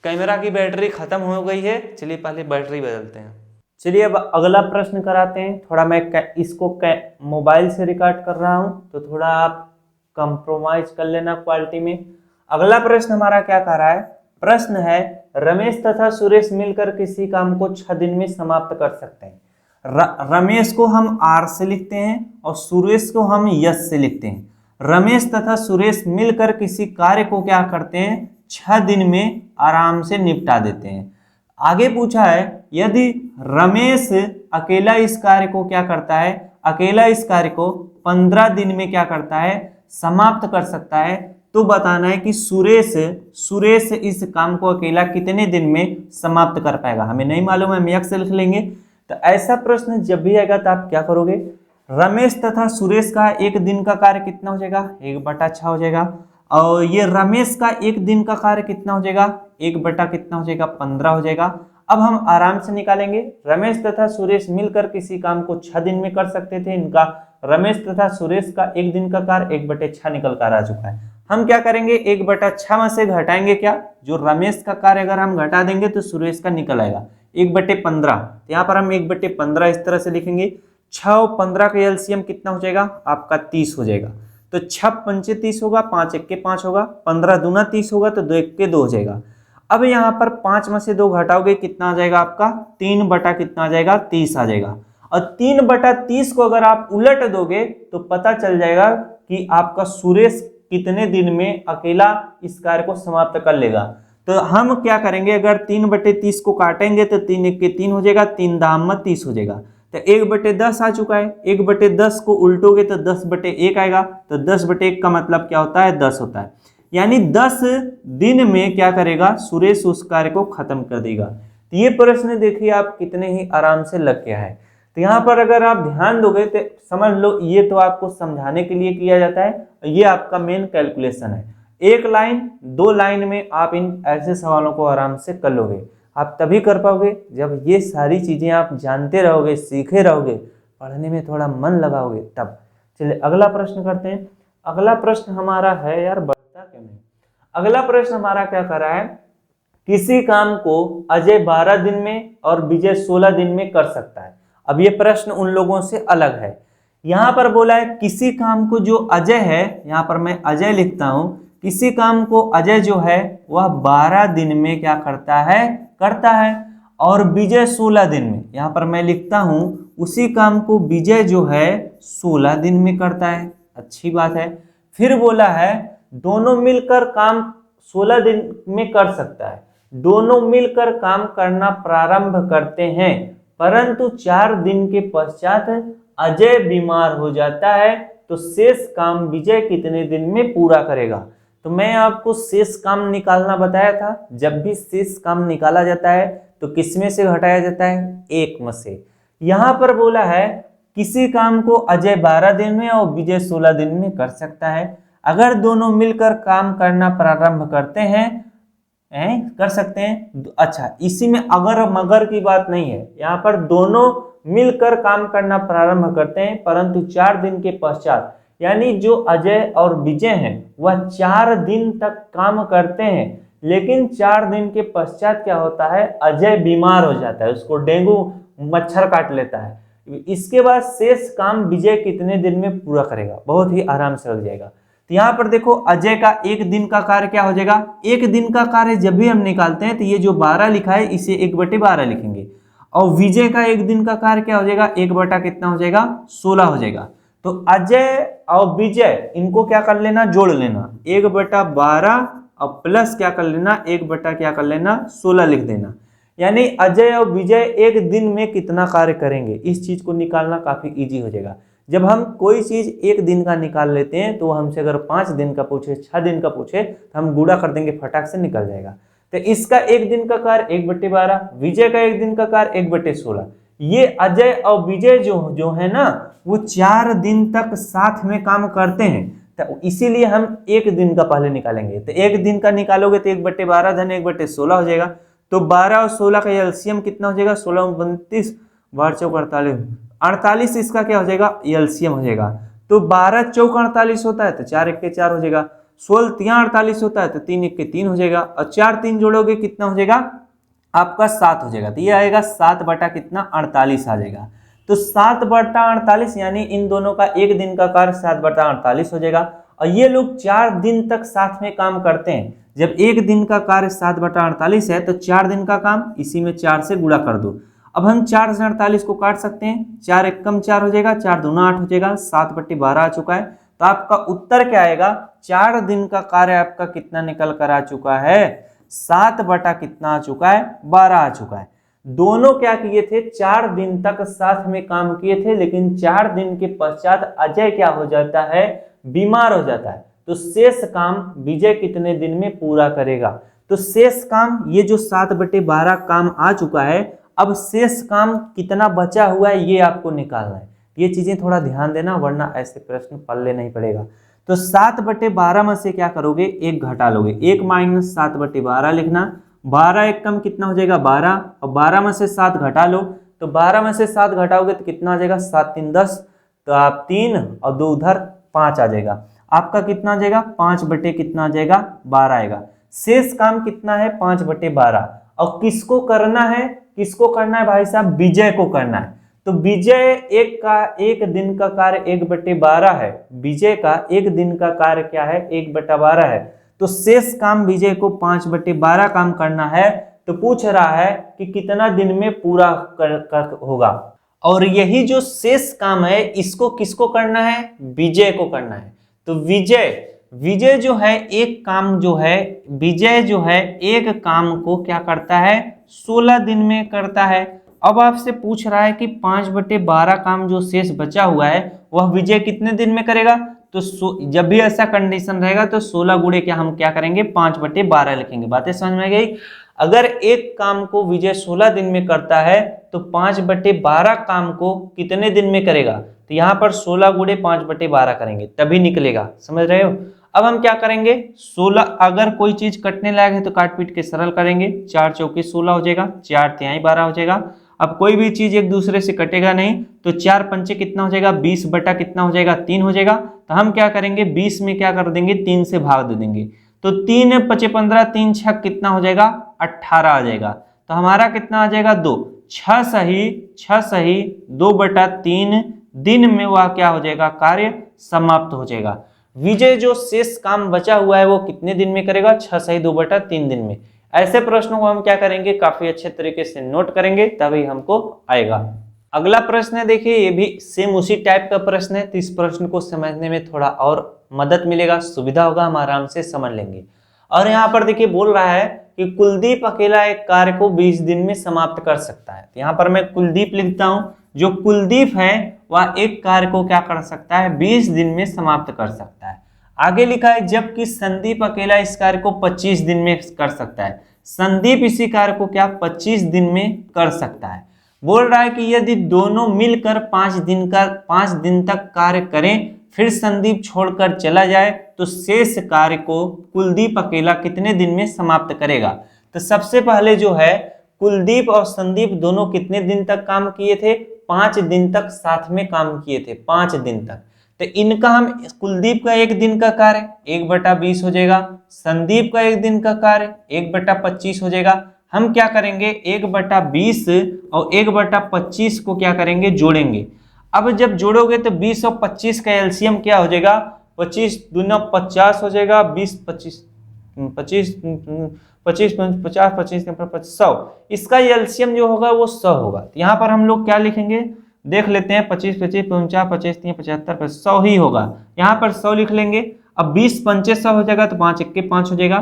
कैमरा की बैटरी खत्म हो गई है, चलिए पहले बैटरी बदलते हैं। चलिए अब अगला प्रश्न कराते हैं। थोड़ा मैं इसको मोबाइल से रिकॉर्ड कर रहा हूं तो थोड़ा आप कंप्रोमाइज कर लेना क्वालिटी में। अगला प्रश्न हमारा क्या कर रहा है, प्रश्न है रमेश तथा सुरेश मिलकर किसी काम को 6 दिन में समाप्त कर सकते हैं। रमेश को हम आर से लिखते हैं और सुरेश को हम यस से लिखते हैं। रमेश तथा सुरेश मिलकर किसी कार्य को क्या करते हैं, 6 दिन में आराम से निपटा देते हैं। आगे पूछा है यदि रमेश अकेला इस कार्य को क्या करता है, अकेला इस कार्य को 15 दिन में क्या करता है, समाप्त कर सकता है, तो बताना है कि सुरेश इस काम को अकेला कितने दिन में समाप्त कर पाएगा। हमें नहीं मालूम है, हम यक्स लिख लेंगे। तो ऐसा प्रश्न जब भी आएगा तो आप क्या करोगे, रमेश तथा सुरेश का एक दिन का कार्य कितना हो जाएगा, 1/6 हो जाएगा। और ये रमेश का एक दिन का कार्य कितना हो जाएगा, 1 कितना हो जाएगा, 15 हो जाएगा। अब हम आराम से निकालेंगे। रमेश तथा सुरेश मिलकर किसी काम को 6 दिन में कर सकते थे। इनका रमेश तथा सुरेश का एक दिन का कार्य 1/6 निकल कर आ चुका है। हम क्या करेंगे, 1/6 में से घटाएंगे क्या, जो रमेश का कार्य अगर हम घटा देंगे तो सुरेश का निकल आएगा 1/15। यहाँ पर हम 1/15 इस तरह से लिखेंगे। 6 और 15 का एलसीएम कितना हो जाएगा, आपका 30 हो जाएगा। तो 6 पंचे 30 होगा, 5 1 के 5 होगा, 15 दूना 30 होगा, तो 2 1 के 2 हो जाएगा। अब यहाँ पर 5 में से 2 घटाओगे कितना आ जाएगा आपका, 3 कितना आ जाएगा, 30 आ जाएगा। और 3/30 को अगर आप उलट दोगे तो पता चल जाएगा कि आपका सुरेश कितने दिन में अकेला इस कार्य को समाप्त कर लेगा। तो हम क्या करेंगे, अगर 3/30 को काटेंगे तो 3 1 के 3 हो जाएगा, 3 दाम में 30 हो जाएगा। तो 1/10 आ चुका है। 1/10 को उल्टोगे तो 10/1 आएगा। तो 10/1 का मतलब क्या होता है, 10 होता है। यानी 10 दिन में क्या करेगा, सुरेश उस कार्य को खत्म कर देगा। तो ये प्रश्न देखिए आप कितने ही आराम से लग गया है। तो यहाँ पर अगर आप ध्यान दोगे तो समझ लो, ये तो आपको समझाने के लिए किया जाता है, ये आपका मेन कैलकुलेशन है। 1 लाइन 2 लाइन में आप इन ऐसे सवालों को आराम से कर लोगे। आप तभी कर पाओगे जब ये सारी चीजें आप जानते रहोगे, सीखे रहोगे, पढ़ने में थोड़ा मन लगाओगे तब। चलिए अगला प्रश्न करते हैं। अगला प्रश्न हमारा है, यार बढ़ता क्यों नहीं, अगला प्रश्न हमारा क्या कर रहा है, किसी काम को अजय 12 दिन में और विजय 16 दिन में कर सकता है। अब ये प्रश्न उन लोगों से अलग है। यहां पर बोला है किसी काम को जो अजय है, यहां पर मैं अजय लिखता हूं, किसी काम को अजय जो है वह 12 दिन में क्या करता है, और विजय 16 दिन में, यहां पर मैं लिखता हूं उसी काम को विजय जो है 16 दिन में करता है। अच्छी बात है। फिर बोला है दोनों मिलकर काम 16 दिन में कर सकता है। दोनों मिलकर काम करना प्रारंभ करते हैं, परंतु 4 दिन के पश्चात अजय बीमार हो जाता है, तो शेष काम विजय कितने दिन में पूरा करेगा। तो मैं आपको शेष काम निकालना बताया था। जब भी शेष काम निकाला जाता है तो किसमें से घटाया जाता है, 1 में से। यहां पर बोला है किसी काम को अजय 12 दिन में और विजय 16 दिन में कर सकता है। अगर दोनों मिलकर काम करना प्रारंभ करते हैं, कर सकते हैं। अच्छा, इसी में अगर मगर की बात नहीं है, यहाँ पर दोनों मिलकर काम करना प्रारंभ करते हैं परंतु 4 दिन के पश्चात, यानी जो अजय और विजय हैं वह 4 दिन तक काम करते हैं, लेकिन 4 दिन के पश्चात क्या होता है, अजय बीमार हो जाता है, उसको डेंगू मच्छर काट लेता है। इसके बाद शेष काम विजय कितने दिन में पूरा करेगा, बहुत ही आराम से लग जाएगा। तो यहाँ पर देखो अजय का 1 दिन का कार्य क्या हो जाएगा, 1 दिन का कार्य जब भी हम निकालते हैं तो ये जो 12 लिखा है इसे 1/12 लिखेंगे। और विजय का 1 दिन का कार्य क्या हो जाएगा, 1 कितना हो जाएगा, 16 हो जाएगा। तो अजय और विजय इनको क्या कर लेना, जोड़ लेना, 1/12 और प्लस क्या कर लेना, 1/16 लिख देना। यानी अजय और विजय 1 दिन में कितना कार्य करेंगे, इस चीज को निकालना काफी इजी हो जाएगा। जब हम कोई चीज 1 दिन का निकाल लेते हैं तो हमसे अगर 5 दिन का पूछे, 6 दिन का पूछे तो हम गुणा कर देंगे, फटाक से निकल जाएगा। तो इसका 1 दिन का कार्य 1/12, विजय का 1 दिन का कार्य 1/16। ये अजय और विजय जो है ना, वो 4 दिन तक साथ में काम करते हैं। तो इसीलिए हम एक दिन का पहले निकालेंगे। तो एक दिन का निकालोगे तो 1/12 धन 1/16 हो जाएगा। तो 12 और 16 का एलसीएम कितना हो जाएगा? 16 32 12 चौक 48, 48 इसका क्या हो जाएगा? एलसीएम हो जाएगा। तो 12 चौक 48 होता है तो 4 1 के 4 हो जाएगा। 16 तिया 48 होता है तो 3 1 के 3 हो जाएगा, और 4 3 जोड़ोगे कितना हो जाएगा? आपका 7 हो जाएगा। तो ये आएगा 7 बटा कितना? 48 आ जाएगा। तो 7 बटा 48 यानी इन दोनों का एक दिन का कार्य 7 बटा 48 हो जाएगा। और ये लोग 4 दिन तक साथ में काम करते हैं। जब एक दिन का कार्य 7 बटा 48 है तो 4 दिन का काम इसी में 4 से गुणा कर दो। अब हम 4 से 48 को काट सकते हैं, 4 1 कम 4 हो जाएगा, 4 दूना 8 हो जाएगा, 7/12 आ चुका है। तो आपका उत्तर क्या आएगा? 4 दिन का कार्य आपका कितना निकल कर आ चुका है? 7 बटा कितना आ चुका है? 12 आ चुका है। दोनों क्या किए थे? 4 दिन तक साथ में काम किए थे, लेकिन 4 दिन के पश्चात अजय क्या हो जाता है? बीमार हो जाता है। तो शेष काम विजय कितने दिन में पूरा करेगा? तो शेष काम ये जो 7/12 काम आ चुका है, अब शेष काम कितना बचा हुआ है ये आपको निकालना है। ये चीजें थोड़ा ध्यान देना, वरना ऐसे प्रश्न पल्ले नहीं पड़ेगा। तो 7/12 में से क्या करोगे? 1 घटा लोगे, 1 - 7/12 लिखना। 12 1 कम कितना हो जाएगा? 12, और 12 में से 7 घटा लो। तो 12 में से 7 घटाओगे तो कितना आ जाएगा? 7 3 10, तो आप 3 और 2 उधर 5 आ जाएगा। आपका कितना आ जाएगा? 5 बटे कितना आ जाएगा? 12 आएगा। शेष काम कितना है? 5/12। और किसको करना है? किसको करना है भाई साहब? विजय को करना है। तो विजय एक दिन का कार्य 1/12 है। विजय का एक दिन का कार्य क्या है? 1/12 है। तो शेष काम विजय को 5/12 काम करना है। तो पूछ रहा है कि कितना दिन में पूरा कर होगा। और यही जो शेष काम है इसको किसको करना है? विजय को करना है। तो विजय जो है एक काम जो है, विजय जो है एक काम को क्या करता है? 16 दिन में करता है। अब आपसे पूछ रहा है कि 5/12 काम जो शेष बचा हुआ है वह विजय कितने दिन में करेगा? तो जब भी ऐसा कंडीशन रहेगा तो 16 गुणे क्या हम क्या करेंगे? 5/12 लिखेंगे। बातें समझ में गई? अगर एक काम को विजय 16 दिन में करता है तो 5/12 काम को कितने दिन में करेगा? तो यहाँ पर 16 गुणे 5/12 करेंगे तभी निकलेगा। समझ रहे हो? अब हम क्या करेंगे? 16, अगर कोई चीज कटने लायक है तो काट पीट के सरल करेंगे। 4 चौके 16 हो जाएगा, 4 तिहाई 12 हो जाएगा। अब कोई भी चीज एक दूसरे से कटेगा नहीं, तो 4 पंचे कितना हो जाएगा? 20 बटा कितना हो जाएगा? 3 हो जाएगा। तो हम क्या करेंगे? 20 में क्या कर देंगे? 3 से भाग दे देंगे। तो 3 5 15, 3 6 कितना हो जाएगा? 18 आ जाएगा। तो हमारा कितना आ जाएगा? 2 6 सही 2/3 दिन में वह क्या हो जाएगा? कार्य समाप्त हो जाएगा। विजय जो शेष काम बचा हुआ है वो कितने दिन में करेगा? 6 सही 2/3 दिन में। ऐसे प्रश्नों को हम क्या करेंगे? काफी अच्छे तरीके से नोट करेंगे तभी हमको आएगा। अगला प्रश्न है, देखिए ये भी सेम उसी टाइप का प्रश्न है। तो इस प्रश्न को समझने में थोड़ा और मदद मिलेगा, सुविधा होगा, हम आराम से समझ लेंगे। और यहाँ पर देखिए बोल रहा है कि कुलदीप अकेला एक कार्य को 20 दिन में समाप्त कर सकता है। तो यहाँ पर मैं कुलदीप लिखता हूँ। जो कुलदीप है वह एक कार्य को क्या कर सकता है? 20 दिन में समाप्त कर सकता है। आगे लिखा है जबकि संदीप अकेला इस कार्य को 25 दिन में कर सकता है। संदीप इसी कार्य को क्या 25 दिन में कर सकता है। बोल रहा है कि यदि दोनों मिलकर 5 दिन तक कार्य करें फिर संदीप छोड़कर चला जाए तो शेष कार्य को कुलदीप अकेला कितने दिन में समाप्त करेगा। तो सबसे पहले जो है कुलदीप और संदीप दोनों कितने दिन तक काम किए थे? 5 दिन तक साथ में काम किए थे, 5 दिन तक। तो इनका हम कुलदीप का एक दिन का कार्य 1/20 हो जाएगा, संदीप का एक दिन का कार्य 1/25 हो जाएगा। हम क्या करेंगे? 1/20 और 1/25 को क्या करेंगे? जोड़ेंगे। अब जब जोड़ोगे तो 20 और 25 का एलसीएम क्या हो जाएगा? 25 दूना 50 हो जाएगा, 20 25 25 25 50 25 100। इसका एलसीएम जो होगा वो 100 होगा। तो यहाँ पर हम लोग क्या लिखेंगे? देख लेते हैं। 25 25 49 25 3 75 100 ही होगा। यहाँ पर 100 लिख लेंगे। अब 20 पंचे 100 हो जाएगा तो 5 1 5 हो जाएगा।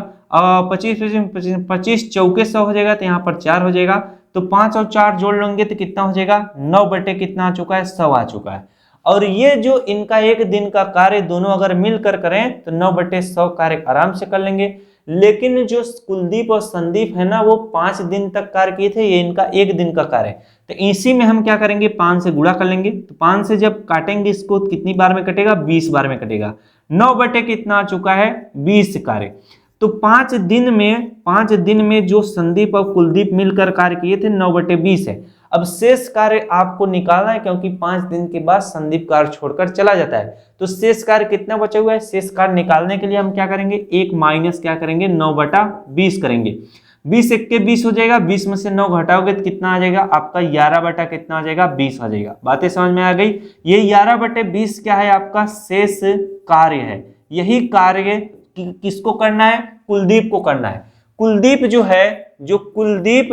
25 चौके 100 हो जाएगा तो यहाँ पर 4 हो जाएगा। तो 5 और 4 जोड़ लेंगे तो कितना हो जाएगा? 9 बटे कितना आ चुका है? 100 आ चुका है। और ये जो इनका एक दिन का कार्य दोनों अगर मिलकर करें तो 9/100 कार्य आराम से कर लेंगे। लेकिन जो कुलदीप और संदीप है ना वो 5 दिन तक कार्य किए थे, ये इनका एक दिन का कार्य है। तो इसी में हम क्या करेंगे? 5 से गुणा कर लेंगे। तो 5 से जब काटेंगे इसको कितनी बार में कटेगा? 20 बार में कटेगा। 9 बटे कितना आ चुका है 20 कार्य। तो 5 दिन में जो संदीप और कुलदीप मिलकर कार्य किए थे 9 बटे 20 है। अब शेष कार्य आपको निकालना है, क्योंकि 5 दिन के बाद संदीप कार्य छोड़कर चला जाता है। तो शेष कार्य कितना बचा हुआ है, शेष कार्य निकालने के लिए हम क्या करेंगे, एक माइनस क्या करेंगे 9 बटा 20 करेंगे। 20 एक के 20 हो जाएगा, 20 में से 9 घटाओगे तो कितना आ जाएगा आपका 11 बटा कितना आ जाएगा 20 आ जाएगा। बातें समझ में आ गई। ये 11 बटे 20 क्या है आपका शेष कार्य है। यही कार्य किसको करना है, कुलदीप को करना है। कुलदीप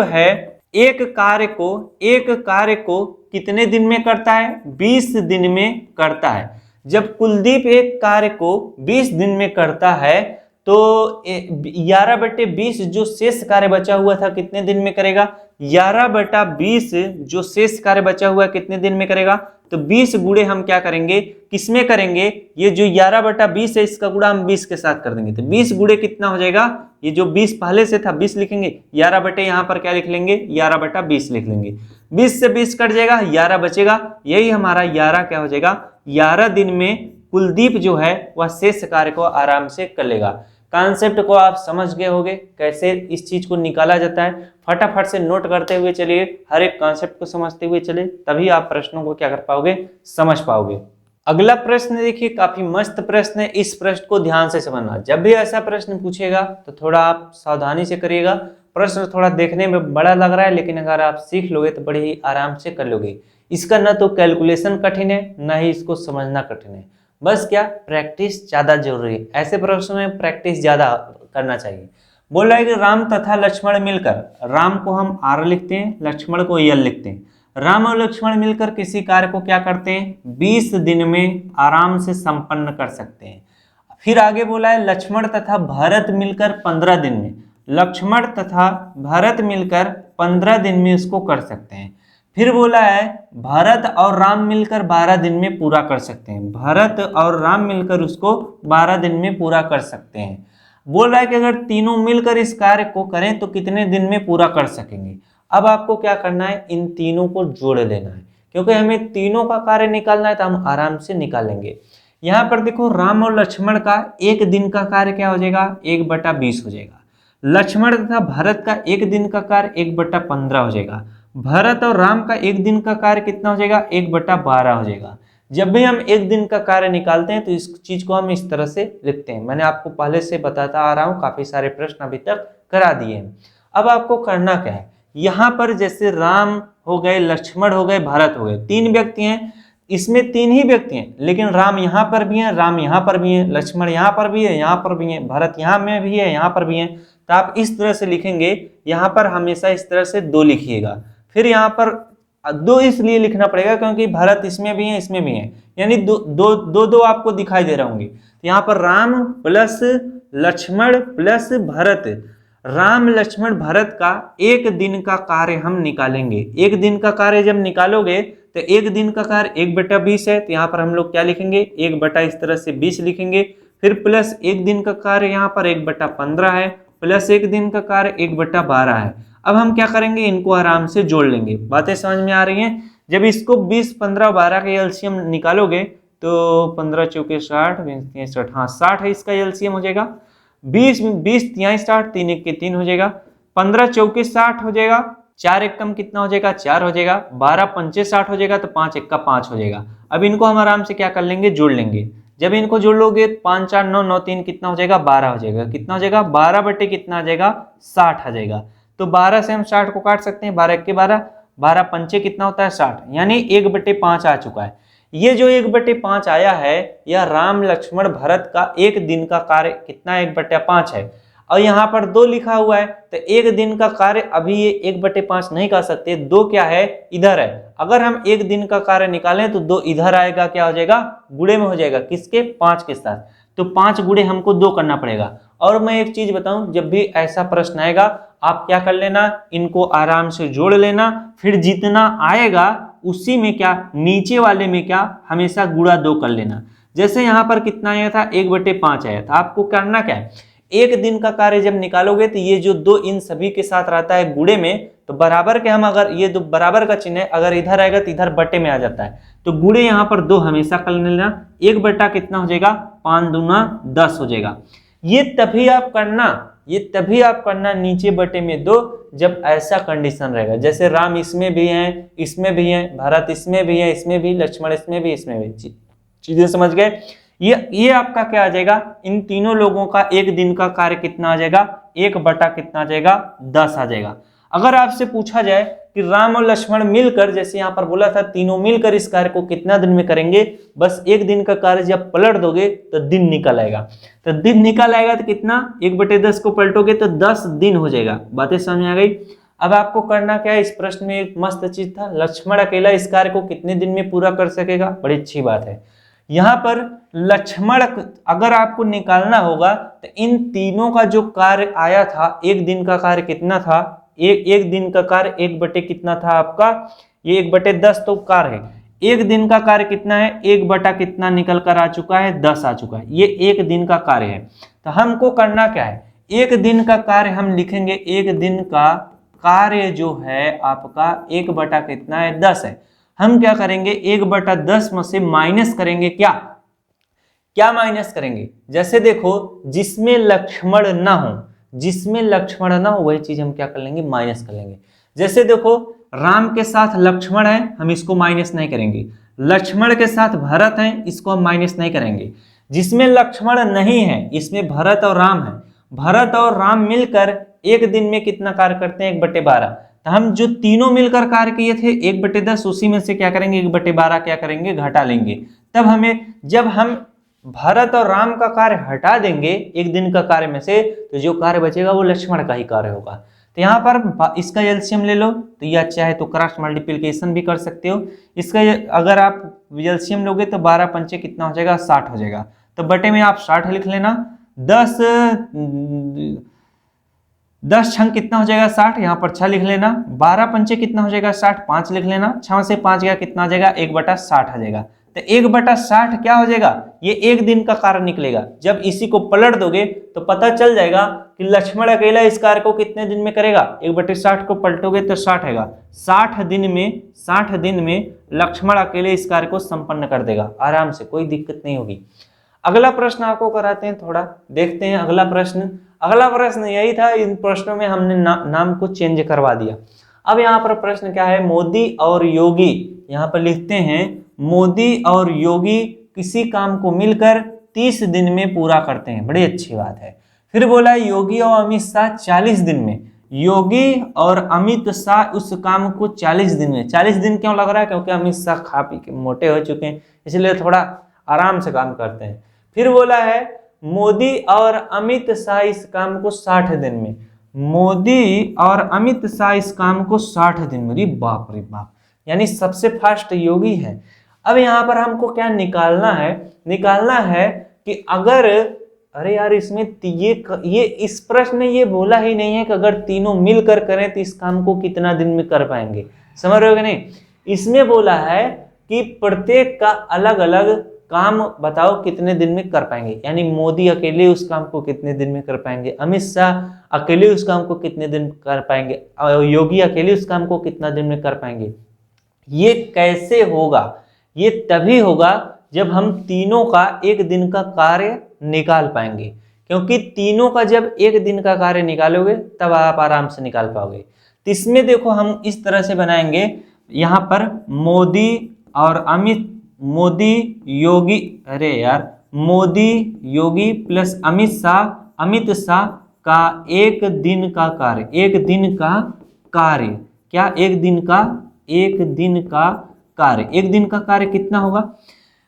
है एक कार्य को कितने दिन में करता है, 20 दिन में करता है। जब कुलदीप एक कार्य को 20 दिन में करता है तो 11 बटे 20 जो शेष कार्य बचा हुआ था कितने दिन में करेगा, 11 बटा 20 जो शेष कार्य बचा हुआ है कितने दिन में करेगा। तो 20 गुणे हम क्या करेंगे, किसमें करेंगे, ये जो 11 बटा 20 है इसका गुणा हम 20 के साथ कर देंगे। तो 20 गुणे कितना हो जाएगा, ये जो 20 पहले से था 20 लिखेंगे, 11 बटे यहाँ पर क्या लिख लेंगे 11 बटा 20 लिख लेंगे। 20 से 20 कट जाएगा, 11 बचेगा। यही हमारा 11 क्या हो जाएगा, 11 दिन में कुलदीप जो है वह शेष कार्य को आराम से कर लेगा। कॉन्सेप्ट को आप समझ गए होंगे कैसे इस चीज को निकाला जाता है। फटाफट से नोट करते हुए चलिए, हर एक कॉन्सेप्ट को समझते हुए चले, तभी आप प्रश्नों को क्या कर पाओगे, समझ पाओगे। अगला प्रश्न देखिए, काफी मस्त प्रश्न है। इस प्रश्न को ध्यान से समझना। जब भी ऐसा प्रश्न पूछेगा तो थोड़ा आप सावधानी से करिएगा। प्रश्न थोड़ा देखने में बड़ा लग रहा है, लेकिन अगर आप सीख लोगे तो बड़े ही आराम से कर लोगे। इसका न तो कैलकुलेशन कठिन है, न ही इसको समझना कठिन है। बस क्या, प्रैक्टिस ज्यादा जरूरी है। ऐसे प्रश्नों में प्रैक्टिस ज्यादा करना चाहिए। बोल रहा है कि राम तथा लक्ष्मण मिलकर, राम को हम आर लिखते हैं, लक्ष्मण को यल लिखते हैं। राम और लक्ष्मण मिलकर किसी कार्य को क्या करते हैं, 20 दिन में आराम से संपन्न कर सकते हैं। फिर आगे बोला है लक्ष्मण तथा भरत मिलकर 15 दिन में, लक्ष्मण तथा भरत मिलकर 15 दिन में इसको कर सकते हैं। फिर बोला है भरत और राम मिलकर 12 दिन में पूरा कर सकते हैं, भरत और राम मिलकर उसको 12 दिन में पूरा कर सकते हैं। बोल रहा है कि अगर तीनों मिलकर इस कार्य को करें तो कितने दिन में पूरा कर सकेंगे। अब आपको क्या करना है, इन तीनों को जोड़ लेना है, क्योंकि हमें तीनों का कार्य निकालना है तो हम आराम से निकालेंगे। यहाँ पर देखो राम और लक्ष्मण का एक दिन का कार्य क्या हो जाएगा, 1/20 हो जाएगा। लक्ष्मण तथा भरत का एक दिन का कार्य 1/15 हो जाएगा। भरत और राम का एक दिन का कार्य कितना हो जाएगा, 1/12 हो जाएगा। जब भी हम एक दिन का कार्य निकालते हैं तो इस चीज को हम इस तरह से लिखते हैं। मैंने आपको पहले से बताता आ रहा हूं, काफी सारे प्रश्न अभी तक करा दिए हैं। अब आपको करना क्या है, यहाँ पर जैसे राम हो गए, लक्ष्मण हो गए, भरत हो गए, 3 व्यक्ति हैं। इसमें 3 ही व्यक्ति हैं, लेकिन राम यहाँ पर भी है, राम यहाँ पर भी है, लक्ष्मण यहाँ पर भी है, यहाँ पर भी है, भरत यहाँ में भी है, यहाँ पर भी है। तो आप इस तरह से लिखेंगे, यहाँ पर हमेशा इस तरह से 2 लिखिएगा। फिर यहाँ पर 2 इसलिए लिखना पड़ेगा क्योंकि भरत इसमें भी है, इसमें भी है, यानी दो आपको दिखाई दे रहे होंगे। तो यहाँ पर राम प्लस लक्ष्मण प्लस भरत, राम लक्ष्मण भरत का एक दिन का कार्य हम निकालेंगे। एक दिन का कार्य जब निकालोगे तो एक दिन का कार्य 1/20 है, तो यहाँ पर हम लोग क्या लिखेंगे, 1 इस तरह से 20 लिखेंगे। फिर प्लस एक दिन का कार्य यहाँ पर 1/15 है, प्लस एक दिन का कार्य 1/12 है। अब हम क्या करेंगे, इनको आराम से जोड़ लेंगे। बातें समझ में आ रही हैं। जब इसको 20, 15, 12 का एलसीएम निकालोगे तो 15 चौके 60, 20 60, हाँ 60 है इसका एलसीएम हो जाएगा। 20 3 60, 3 1 के 3 हो जाएगा, 15 चौके 60 हो जाएगा, 4 1 कम कितना हो जाएगा, 4 हो जाएगा, 12 पंचे 60 हो जाएगा, तो 5 1 का 5 हो जाएगा। अब इनको हम आराम से क्या कर लेंगे, जोड़ लेंगे। जब इनको जोड़ लोगे 5 4 9 9 3 कितना हो जाएगा, 12 हो जाएगा। कितना हो जाएगा, 12 बटे कितना आ जाएगा, 60 आ जाएगा। तो 12 से हम 60 को काट सकते हैं, 12 के 12, 12 पंचे कितना होता है 60, यानी 1/5 आ चुका है। ये जो 1/5 आया है, यह राम लक्ष्मण भरत का एक दिन का कार्य कितना 1/5 है। और यहाँ पर 2 लिखा हुआ है, तो एक दिन का कार्य अभी ये 1/5 नहीं कर सकते, 2 क्या है, इधर है। अगर हम एक दिन का कार्य निकालें तो 2 इधर आएगा, क्या हो जाएगा, गुणे में हो जाएगा, किसके, 5 के साथ। तो 5 गुणे हमको 2 करना पड़ेगा। और मैं एक चीज बताऊं, जब भी ऐसा प्रश्न आएगा आप क्या कर लेना, इनको आराम से जोड़ लेना, फिर जितना आएगा उसी में क्या, नीचे वाले में क्या, हमेशा गुणा 2 कर लेना। जैसे यहाँ पर कितना आया था, 1/5 आया था। आपको करना क्या है, एक दिन का कार्य जब निकालोगे तो ये जो 2 इन सभी के साथ रहता है गुणे में, तो तो बराबर के हम अगर ये दो बराबर का चिन्ह है, अगर इधर आएगा तो इधर बटे में आ जाता है, तो गुणे यहाँ पर 2 हमेशा कर लेना। 1 बटा कितना हो जाएगा, 5 दूना 10 हो जाएगा। ये तभी आप करना नीचे बटे में 2 जब ऐसा कंडीशन रहेगा, जैसे राम इसमें भी है, इसमें भी है, भरत इसमें भी है, इसमें भी, लक्ष्मण इसमें भी, इसमें भी। चीजें समझ गए। ये आपका क्या आ जाएगा, इन तीनों लोगों का एक दिन का कार्य कितना आ जाएगा, 1 बटा कितना आ जाएगा, 10 आ जाएगा। अगर आपसे पूछा जाए कि राम और लक्ष्मण मिलकर, जैसे यहाँ पर बोला था, तीनों मिलकर इस कार्य को कितना दिन में करेंगे, बस एक दिन का कार्य जब पलट दोगे तो दिन निकल आएगा। तो दिन निकल आएगा तो कितना, 1/10 को पलटोगे तो 10 दिन हो जाएगा। बातें समझ आ गई। अब आपको करना क्या है, इस प्रश्न में एक मस्त चीज था, लक्ष्मण अकेला इस कार्य को कितने दिन में पूरा कर सकेगा। बड़ी अच्छी बात है। यहाँ पर लक्ष्मण अगर आपको निकालना होगा तो इन तीनों का जो कार्य आया था, एक दिन का कार्य कितना था, एक दिन का कार्य 1 बटे कितना था आपका, ये 1/10 तो कार्य है। एक दिन का कार्य कितना है, 1 बटा कितना निकल कर आ चुका है, 10 आ चुका है। ये एक दिन का कार्य है। तो हमको करना क्या है, एक दिन का कार्य हम लिखेंगे, एक दिन का कार्य जो है आपका 1 बटा कितना है, 10 है। हम क्या करेंगे, 1/10 में से माइनस करेंगे, क्या माइनस करेंगे, जैसे देखो जिसमें लक्ष्मण ना हो वही चीज हम क्या कर लेंगे, माइनस कर लेंगे। जैसे देखो राम के साथ लक्ष्मण है, हम इसको माइनस नहीं करेंगे। लक्ष्मण के साथ भरत है, इसको हम माइनस नहीं करेंगे। जिसमें लक्ष्मण नहीं है इसमें भरत और राम है। भरत और राम मिलकर एक दिन में कितना कार्य करते हैं, 1/12। तो हम जो तीनों मिलकर कार्य किए थे 1/10, उसी में से क्या करेंगे, 1/12 क्या करेंगे, घटा लेंगे। तब हमें, जब हम भरत और राम का कार्य हटा देंगे एक दिन का कार्य में से, तो जो कार्य बचेगा वो लक्ष्मण का ही कार्य होगा। तो यहाँ पर इसका एलसीएम ले लो, तो ये अच्छा है, तो क्रॉस मल्टीप्लिकेशन भी कर सकते हो। इसका अगर आप एलसीएम लोगे तो 12 पंचे कितना हो जाएगा, 60 हो जाएगा। तो बटे में आप 60 लिख लेना। 10 छंग कितना हो जाएगा, 60, यहाँ पर 6 लिख लेना। 12 पंचे कितना हो जाएगा, 60, 5 लिख लेना। 6 से 5 गया कितना आ जाएगा, 1/60 आ जाएगा। तो 1/60 क्या हो जाएगा, ये एक दिन का कार्य निकलेगा। जब इसी को पलट दोगे तो पता चल जाएगा कि लक्ष्मण अकेला इस कार्य को कितने दिन में करेगा, 1/60 को पलटोगे तो 60 आएगा। 60 दिन में लक्ष्मण अकेले इस कार्य को संपन्न कर देगा आराम से, कोई दिक्कत नहीं होगी। अगला प्रश्न आपको कराते हैं, थोड़ा देखते हैं अगला प्रश्न यही था। इन प्रश्नों में हमने नाम को चेंज करवा दिया। अब यहाँ पर प्रश्न क्या है, मोदी और योगी, यहाँ पर लिखते हैं मोदी और योगी किसी काम को मिलकर 30 दिन में पूरा करते हैं। बड़ी अच्छी बात है। फिर बोला योगी और अमित शाह 40 दिन में, योगी और अमित शाह उस काम को 40 दिन में। 40 दिन क्यों लग रहा है, क्योंकि अमित शाह खा पी के मोटे हो चुके हैं, इसलिए थोड़ा आराम से काम करते हैं। फिर बोला है मोदी और अमित शाह इस काम को 60 दिन में, मोदी और अमित शाह इस काम को 60 दिन में। रे बाप, यानी सबसे फास्ट योगी है। अब यहाँ पर हमको क्या निकालना है कि अगर, अरे यार इसमें ये इस प्रश्न में ये बोला ही नहीं है कि अगर तीनों मिलकर करें तो इस काम को कितना दिन में कर पाएंगे, समझ रहे हो कि नहीं। इसमें बोला है कि प्रत्येक का अलग अलग काम बताओ कितने दिन में कर पाएंगे, यानी मोदी अकेले उस काम को कितने दिन में कर पाएंगे, अमित शाह अकेले उस काम को कितने दिन कर पाएंगे, योगी अकेले उस काम को कितना दिन में कर पाएंगे। ये कैसे होगा, ये तभी होगा जब हम तीनों का एक दिन का कार्य निकाल पाएंगे, क्योंकि तीनों का जब एक दिन का कार्य निकालोगे तब आप आराम से निकाल पाओगे। तो इसमें देखो हम इस तरह से बनाएंगे, यहाँ पर मोदी और अमित, मोदी योगी, अरे यार मोदी योगी प्लस अमित शाह का एक दिन का कार्य, एक दिन का कार्य कितना होगा,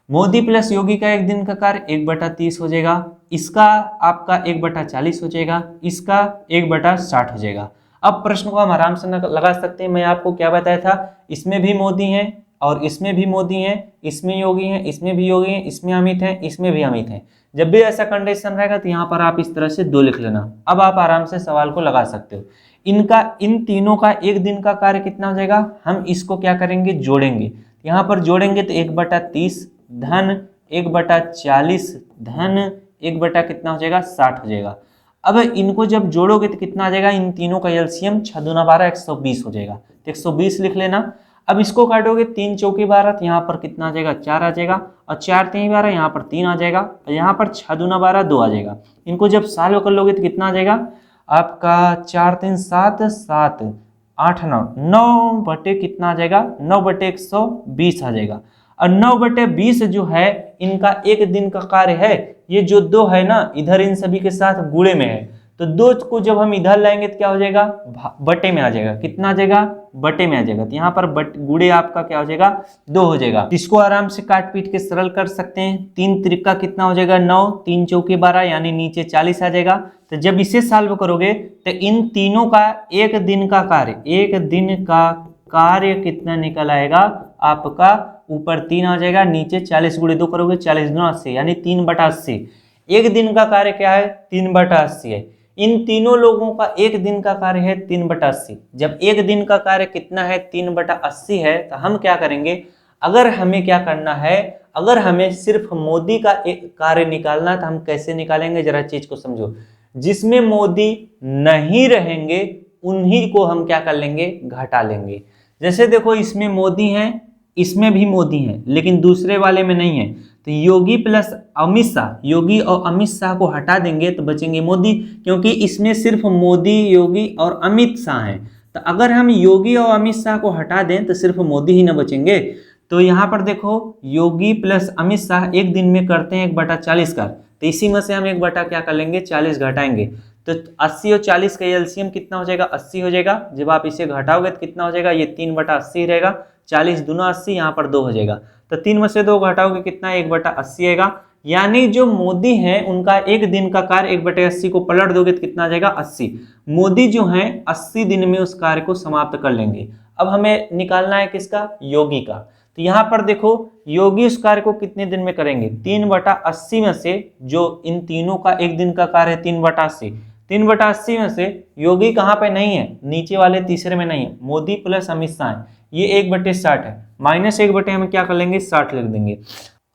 मोदी प्लस योगी का एक दिन का कार्य 1/30 हो जाएगा, इसका आपका 1/40 हो जाएगा, इसका 1/60 हो जाएगा। अब प्रश्न को हम आराम से लगा सकते हैं। मैं आपको क्या बताया था, इसमें भी मोदी हैं और इसमें भी मोदी हैं, इसमें योगी हैं, इसमें भी योगी हैं, इसमें अमित हैं, इसमें भी अमित हैं। जब भी ऐसा कंडीशन रहेगा तो यहाँ पर आप इस तरह से 2 लिख लेना। अब आप आराम से सवाल को लगा सकते हो। इन तीनों का एक दिन का कार्य कितना हो जाएगा, हम इसको क्या करेंगे, जोड़ेंगे। यहाँ पर जोड़ेंगे तो 1/30 धन 1/40 धन 1 कितना हो जाएगा, 60 हो जाएगा। अब इनको जब जोड़ोगे तो कितना आ जाएगा, इन तीनों का एलसीएम 6 दूना 12 120 हो जाएगा, तो 120 लिख लेना। अब इसको काटोगे 3 चौके 12, तो यहाँ पर कितना आ जाएगा 4 आ जाएगा, और 4 3 12, यहाँ पर 3 आ जाएगा, और यहाँ पर 6 दूना 12 2 आ जाएगा। इनको जब सॉल्व कर लोगे तो कितना आ जाएगा आपका 4 3 7 7 8 9 9 बटे कितना आ जाएगा 9 बटे 120 आ जाएगा। और 9 बटे 20 जो है इनका एक दिन का कार्य है। ये जो 2 है ना इधर इन सभी के साथ गुणे में है, तो 2 को जब हम इधर लाएंगे तो क्या हो जाएगा बटे में आ जाएगा, कितना आ जाएगा बटे में आ जाएगा। तो यहाँ पर गुणे आपका क्या हो जाएगा 2 हो जाएगा। इसको आराम से काट पीट के सरल कर सकते हैं। 3 त्रिका कितना हो जाएगा 9, 3 चौके 12 यानी नीचे 40 आ जाएगा। तो जब इसे सॉल्व करोगे तो इन तीनों का एक दिन का कार्य, एक दिन का कार्य कितना निकल आएगा आपका, ऊपर 3 आ जाएगा, नीचे 40 गुणे 2 करोगे 40 गुना 80 यानी 3/80। एक दिन का कार्य क्या है 3/80 है। इन तीनों लोगों का एक दिन का कार्य है 3/80। जब एक दिन का कार्य कितना है 3/80 है, तो हम क्या करेंगे, अगर हमें क्या करना है, अगर हमें सिर्फ मोदी का एक कार्य निकालना तो हम कैसे निकालेंगे, जरा चीज को समझो। जिसमें मोदी नहीं रहेंगे उन्हीं को हम क्या कर लेंगे घटा लेंगे। जैसे देखो इसमें मोदी हैं, इसमें भी मोदी हैं, लेकिन दूसरे वाले में नहीं है, तो योगी प्लस अमित शाह, योगी और अमित शाह को हटा देंगे तो बचेंगे मोदी, क्योंकि इसमें सिर्फ मोदी योगी और अमित शाह हैं। तो अगर हम योगी और अमित शाह को हटा दें तो सिर्फ मोदी ही ना बचेंगे। तो यहाँ पर देखो योगी प्लस अमित शाह एक दिन में करते हैं 1/40 का, तो इसी में से हम 1 क्या कर लेंगे 40 घटाएंगे, तो 80 और 40 का एलसीएम कितना हो जाएगा 80 हो जाएगा। जब आप इसे घटाओगे तो कितना हो जाएगा, ये 3/80 रहेगा, 40 दूना 80, यहाँ पर 2 हो जाएगा, तो 3 में से 2 घटाओगे कितना 1/80 आएगा। यानी जो मोदी हैं उनका एक दिन का कार्य 1/80 को पलट दोगे तो कितना आ जाएगा 80। मोदी जो हैं 80 दिन में उस कार्य को समाप्त कर लेंगे। अब हमें निकालना है किसका, योगी का। तो यहाँ पर देखो योगी उस कार्य को कितने दिन में करेंगे, 3/80 में से, जो इन तीनों का एक दिन का कार्य है 3/80, 3/80 में से योगी कहाँ पे नहीं है, नीचे वाले तीसरे में नहीं है, मोदी प्लस अमित शाह है, ये 1/60 है, माइनस 1 हम क्या कर लेंगे 60 लिख देंगे।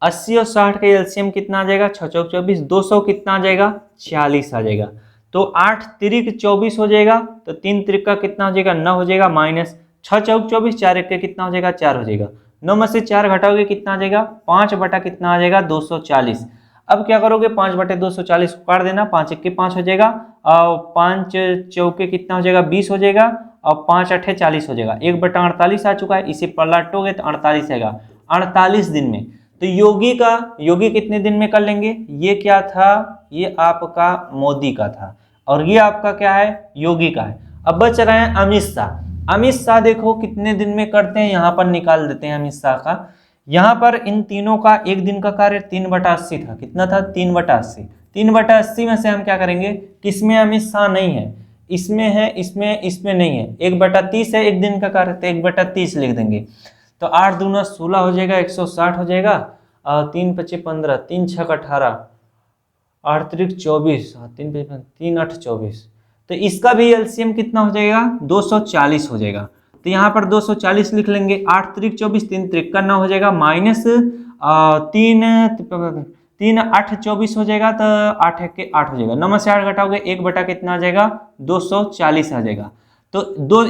80 और 60 का एलसीएम कितना आ जाएगा 6 चौक 24, 200 कितना आ जाएगा 46 आ जाएगा। तो 8 तिरिक 24 हो जाएगा, तो 3 तिरिक का कितना हो जाएगा 9 हो जाएगा, माइनस 6 चौक 24, 4 एक कितना हो जाएगा 4 हो जाएगा। 9 में से 4 घटाओगे कितना आ जाएगा 5 बटा कितना आ जाएगा 240। अब क्या करोगे 5/240 को काट देना, 5 एक 5 हो जाएगा, और 5 चौके कितना हो जाएगा 20 हो जाएगा, और 5 अठे 40 हो जाएगा। 1/48 आ चुका है, इसे पलटोगे तो 48 आएगा, 48 दिन में। तो योगी कितने दिन में कर लेंगे, ये क्या था, ये आपका मोदी का था, और ये आपका क्या है योगी का है। अब बच रहे हैं अमित शाह। अमित शाह देखो कितने दिन में करते हैं, यहाँ पर निकाल देते हैं अमित शाह का। यहाँ पर इन तीनों का एक दिन का कार्य 3/80 था, कितना था 3/80। 3/80 में से हम क्या करेंगे, किसमें अमित शाह नहीं है, इसमें है, इसमें नहीं है, 1/30 है एक दिन का कार्य, तो 1/30 लिख देंगे। तो 8 दूना 16 हो जाएगा, 160 हो जाएगा, 3 5 15, 3 6 18, 8 3 24, 3 8 24, तो इसका भी एलसीएम कितना हो जाएगा 240 हो जाएगा। तो यहाँ पर 240 लिख लेंगे, 8 3 24, 3 3 9 हो जाएगा, माइनस 3 8 24 हो जाएगा, तो 8 1 के 8 हो जाएगा। 9 में से 8 घटाओगे 1 बटा कितना आ जाएगा 240 आ जाएगा। तो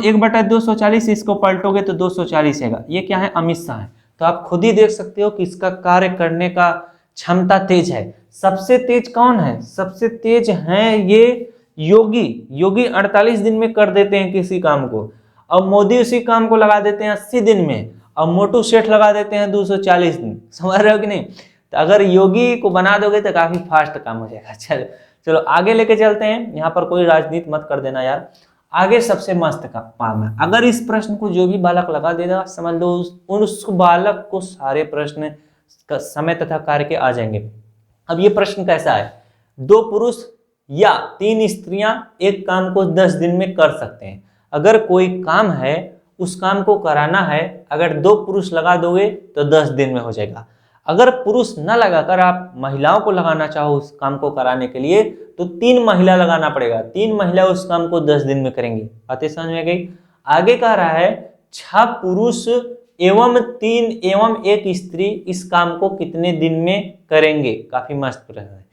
1/240 इसको पलटोगे तो 240 आएगा। ये क्या है अमित शाह है। तो आप खुद ही देख सकते हो कि इसका कार्य करने का क्षमता तेज है। सबसे तेज कौन है, सबसे तेज है ये योगी 48 दिन में कर देते हैं किसी काम को, और मोदी उसी काम को लगा देते हैं 80 दिन में, और मोटू सेठ लगा देते हैं 240 दिन। समझ रहे हो कि नहीं। तो अगर योगी को बना दोगे तो काफी फास्ट काम हो जाएगा। चलो आगे लेके चलते हैं। यहाँ पर कोई राजनीति मत कर देना यार। आगे सबसे मस्त का काम है, अगर इस प्रश्न को जो भी बालक लगा देगा समझ लो उस बालक को सारे प्रश्न समय तथा कार्य के आ जाएंगे। अब ये प्रश्न कैसा है, 2 पुरुष या 3 स्त्रियां एक काम को 10 दिन में कर सकते हैं। अगर कोई काम है उस काम को कराना है, अगर 2 पुरुष लगा दोगे तो 10 दिन में हो जाएगा। अगर पुरुष न लगाकर आप महिलाओं को लगाना चाहो उस काम को कराने के लिए तो 3 महिला लगाना पड़ेगा। 3 महिला उस काम को 10 दिन में करेंगी। बातें समझ में गई। आगे कह रहा है 6 पुरुष एवं 3 एवं 1 स्त्री इस काम को कितने दिन में करेंगे। काफी मस्त प्रश्न है।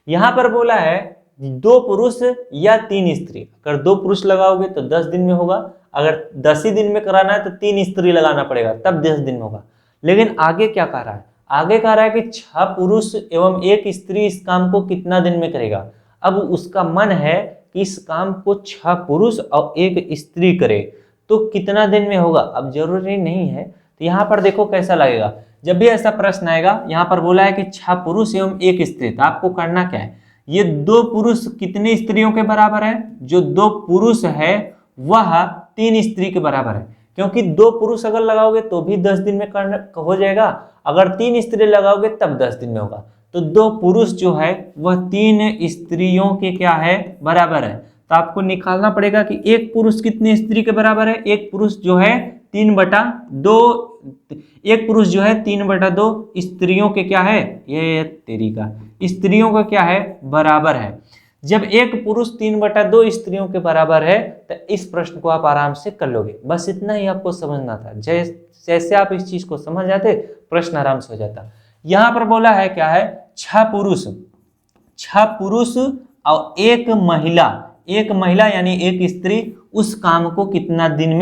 यहाँ पर बोला है 2 पुरुष या 3 स्त्री। अगर 2 पुरुष लगाओगे तो 10 दिन में होगा, अगर 10 ही दिन में कराना है तो 3 स्त्री लगाना पड़ेगा, तब 10 दिन में होगा। लेकिन आगे क्या कह रहा है, आगे कह रहा है कि 6 पुरुष एवं 1 स्त्री इस काम को कितना दिन में करेगा। अब उसका मन है कि इस काम को 6 पुरुष और 1 स्त्री करे तो कितना दिन में होगा। अब जरूरी नहीं है, तो यहाँ पर देखो कैसा लगेगा। जब भी ऐसा प्रश्न आएगा, यहाँ पर बोला है कि 6 पुरुष एवं 1 स्त्री, तो आपको करना क्या है, ये 2 पुरुष कितने स्त्रियों के बराबर है, जो 2 पुरुष है वह 3 स्त्री के बराबर है, क्योंकि 2 पुरुष अगर लगाओगे तो भी 10 दिन में करना हो जाएगा, अगर 3 स्त्री लगाओगे तब 10 दिन में होगा। तो 2 पुरुष जो है वह 3 स्त्रियों के क्या है, बराबर है। तो आपको निकालना पड़ेगा कि 1 पुरुष कितने स्त्री के बराबर है। 1 पुरुष जो है 3/2, 1 पुरुष जो है 3/2 स्त्रियों के क्या है, ये तेरी का स्त्रियों का क्या है, बराबर है। जब 1 पुरुष 3/2 स्त्रियों के बराबर है तो इस प्रश्न को आप आराम से कर लोगे। बस इतना ही आपको समझना था। जैसे आप इस चीज को समझ जाते प्रश्न आराम से हो जाता। यहां पर बोला है क्या है, 6 पुरुष और 1 महिला यानी 1 स्त्री उस काम को कितना दिन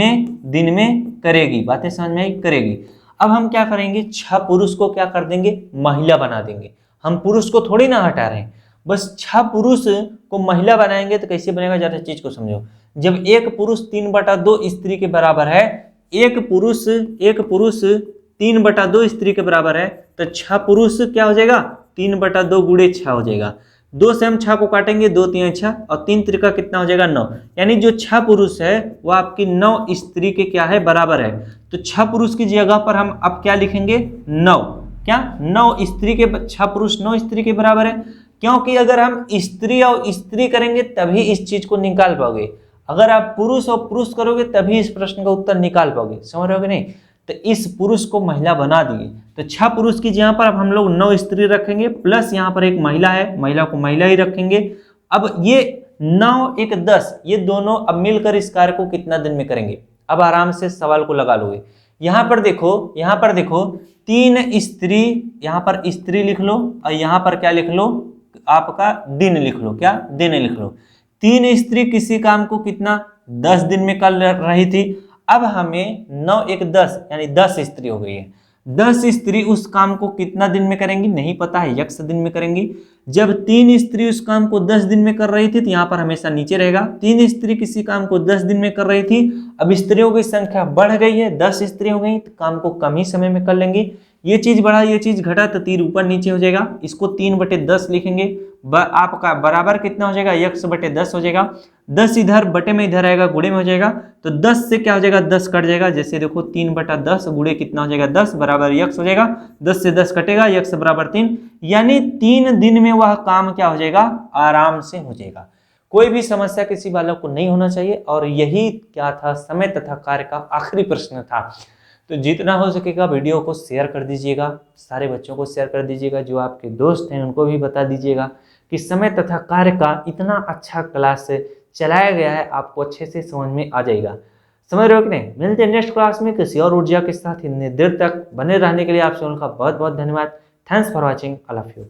में करेगी। बातें समझ में आई, करेगी। अब हम क्या करेंगे, 6 पुरुष को क्या कर देंगे, महिला बना देंगे। हम पुरुष को थोड़ी ना हटा रहे हैं, बस 6 पुरुष को महिला बनाएंगे। तो कैसे बनेगा, ज्यादा चीज को समझो। जब 1 पुरुष 3/2 स्त्री के बराबर है, 1 पुरुष 3/2 स्त्री के बराबर है, तो 6 पुरुष क्या हो जाएगा, 3/2 गुणे 6 हो जाएगा। 2 से हम 6 को काटेंगे, 2 3 6 और 3 त्रिका कितना हो जाएगा, 9। यानी जो 6 पुरुष है वो आपकी 9 स्त्री के क्या है, बराबर है। तो 6 पुरुष की जगह पर हम अब क्या लिखेंगे, 9। क्या 9 स्त्री के, 6 पुरुष 9 स्त्री के बराबर है, क्योंकि अगर हम स्त्री और स्त्री करेंगे तभी इस चीज को निकाल पाओगे। अगर आप पुरुष और पुरुष करोगे तभी इस प्रश्न का उत्तर निकाल पाओगे। समझ रहे हो कि नहीं। तो इस पुरुष को महिला बना दिए, तो 6 पुरुष की जगह पर अब हम लोग 9 स्त्री रखेंगे, प्लस यहाँ पर 1 महिला है, महिला को महिला ही रखेंगे। अब ये 9 1 10 ये दोनों अब मिलकर इस कार्य को कितना दिन में करेंगे। अब आराम से सवाल को लगा लोगे। यहाँ पर देखो 3 स्त्री, यहाँ पर स्त्री लिख लो और यहाँ पर क्या लिख लो, आपका दिन लिख लो। क्या दिन लिख लो। 3 स्त्री किसी काम को कितना 10 दिन में कर रही थी। अब हमें 9 1 10 यानी 10 स्त्री हो गई है। 10 स्त्री उस काम को कितना दिन में करेंगी नहीं पता है, यक्ष दिन में करेंगी। जब 3 स्त्री उस काम को 10 दिन में कर रही थी तो यहाँ पर हमेशा नीचे रहेगा। 3 स्त्री किसी काम को 10 दिन में कर रही थी, अब स्त्रियों की संख्या बढ़ गई है, 10 स्त्री हो गई, तो काम को कम ही समय में कर लेंगे। ये चीज बढ़ा ये चीज घटा तो तीर ऊपर नीचे हो जाएगा। इसको 3/10 लिखेंगे। आपका बराबर कितना हो जाएगा, x/10 हो जाएगा। 10 इधर बटे में इधर आएगा, गुणे में हो जाएगा। तो 10 से क्या हो जाएगा, 10 कट जाएगा। जैसे देखो 3/10 गुणे कितना हो जाएगा, 10 बराबर x हो जाएगा। 10 से 10 कटेगा, x बराबर 3। यानी 3 दिन में वह काम क्या हो जाएगा, आराम से हो जाएगा। कोई भी समस्या किसी बालक को नहीं होना चाहिए। और यही क्या था, समय तथा कार्य का आखिरी प्रश्न था। तो जितना हो सकेगा वीडियो को शेयर कर दीजिएगा, सारे बच्चों को शेयर कर दीजिएगा, जो आपके दोस्त हैं उनको भी बता दीजिएगा कि समय तथा कार्य का इतना अच्छा क्लास चलाया गया है, आपको अच्छे से समझ में आ जाएगा। समझ रहे हो कि नहीं। मिलते हैं नेक्स्ट क्लास में किसी और ऊर्जा के साथ। इतने देर तक बने रहने के लिए आप सभी का बहुत बहुत धन्यवाद। Thanks for watching. I love you.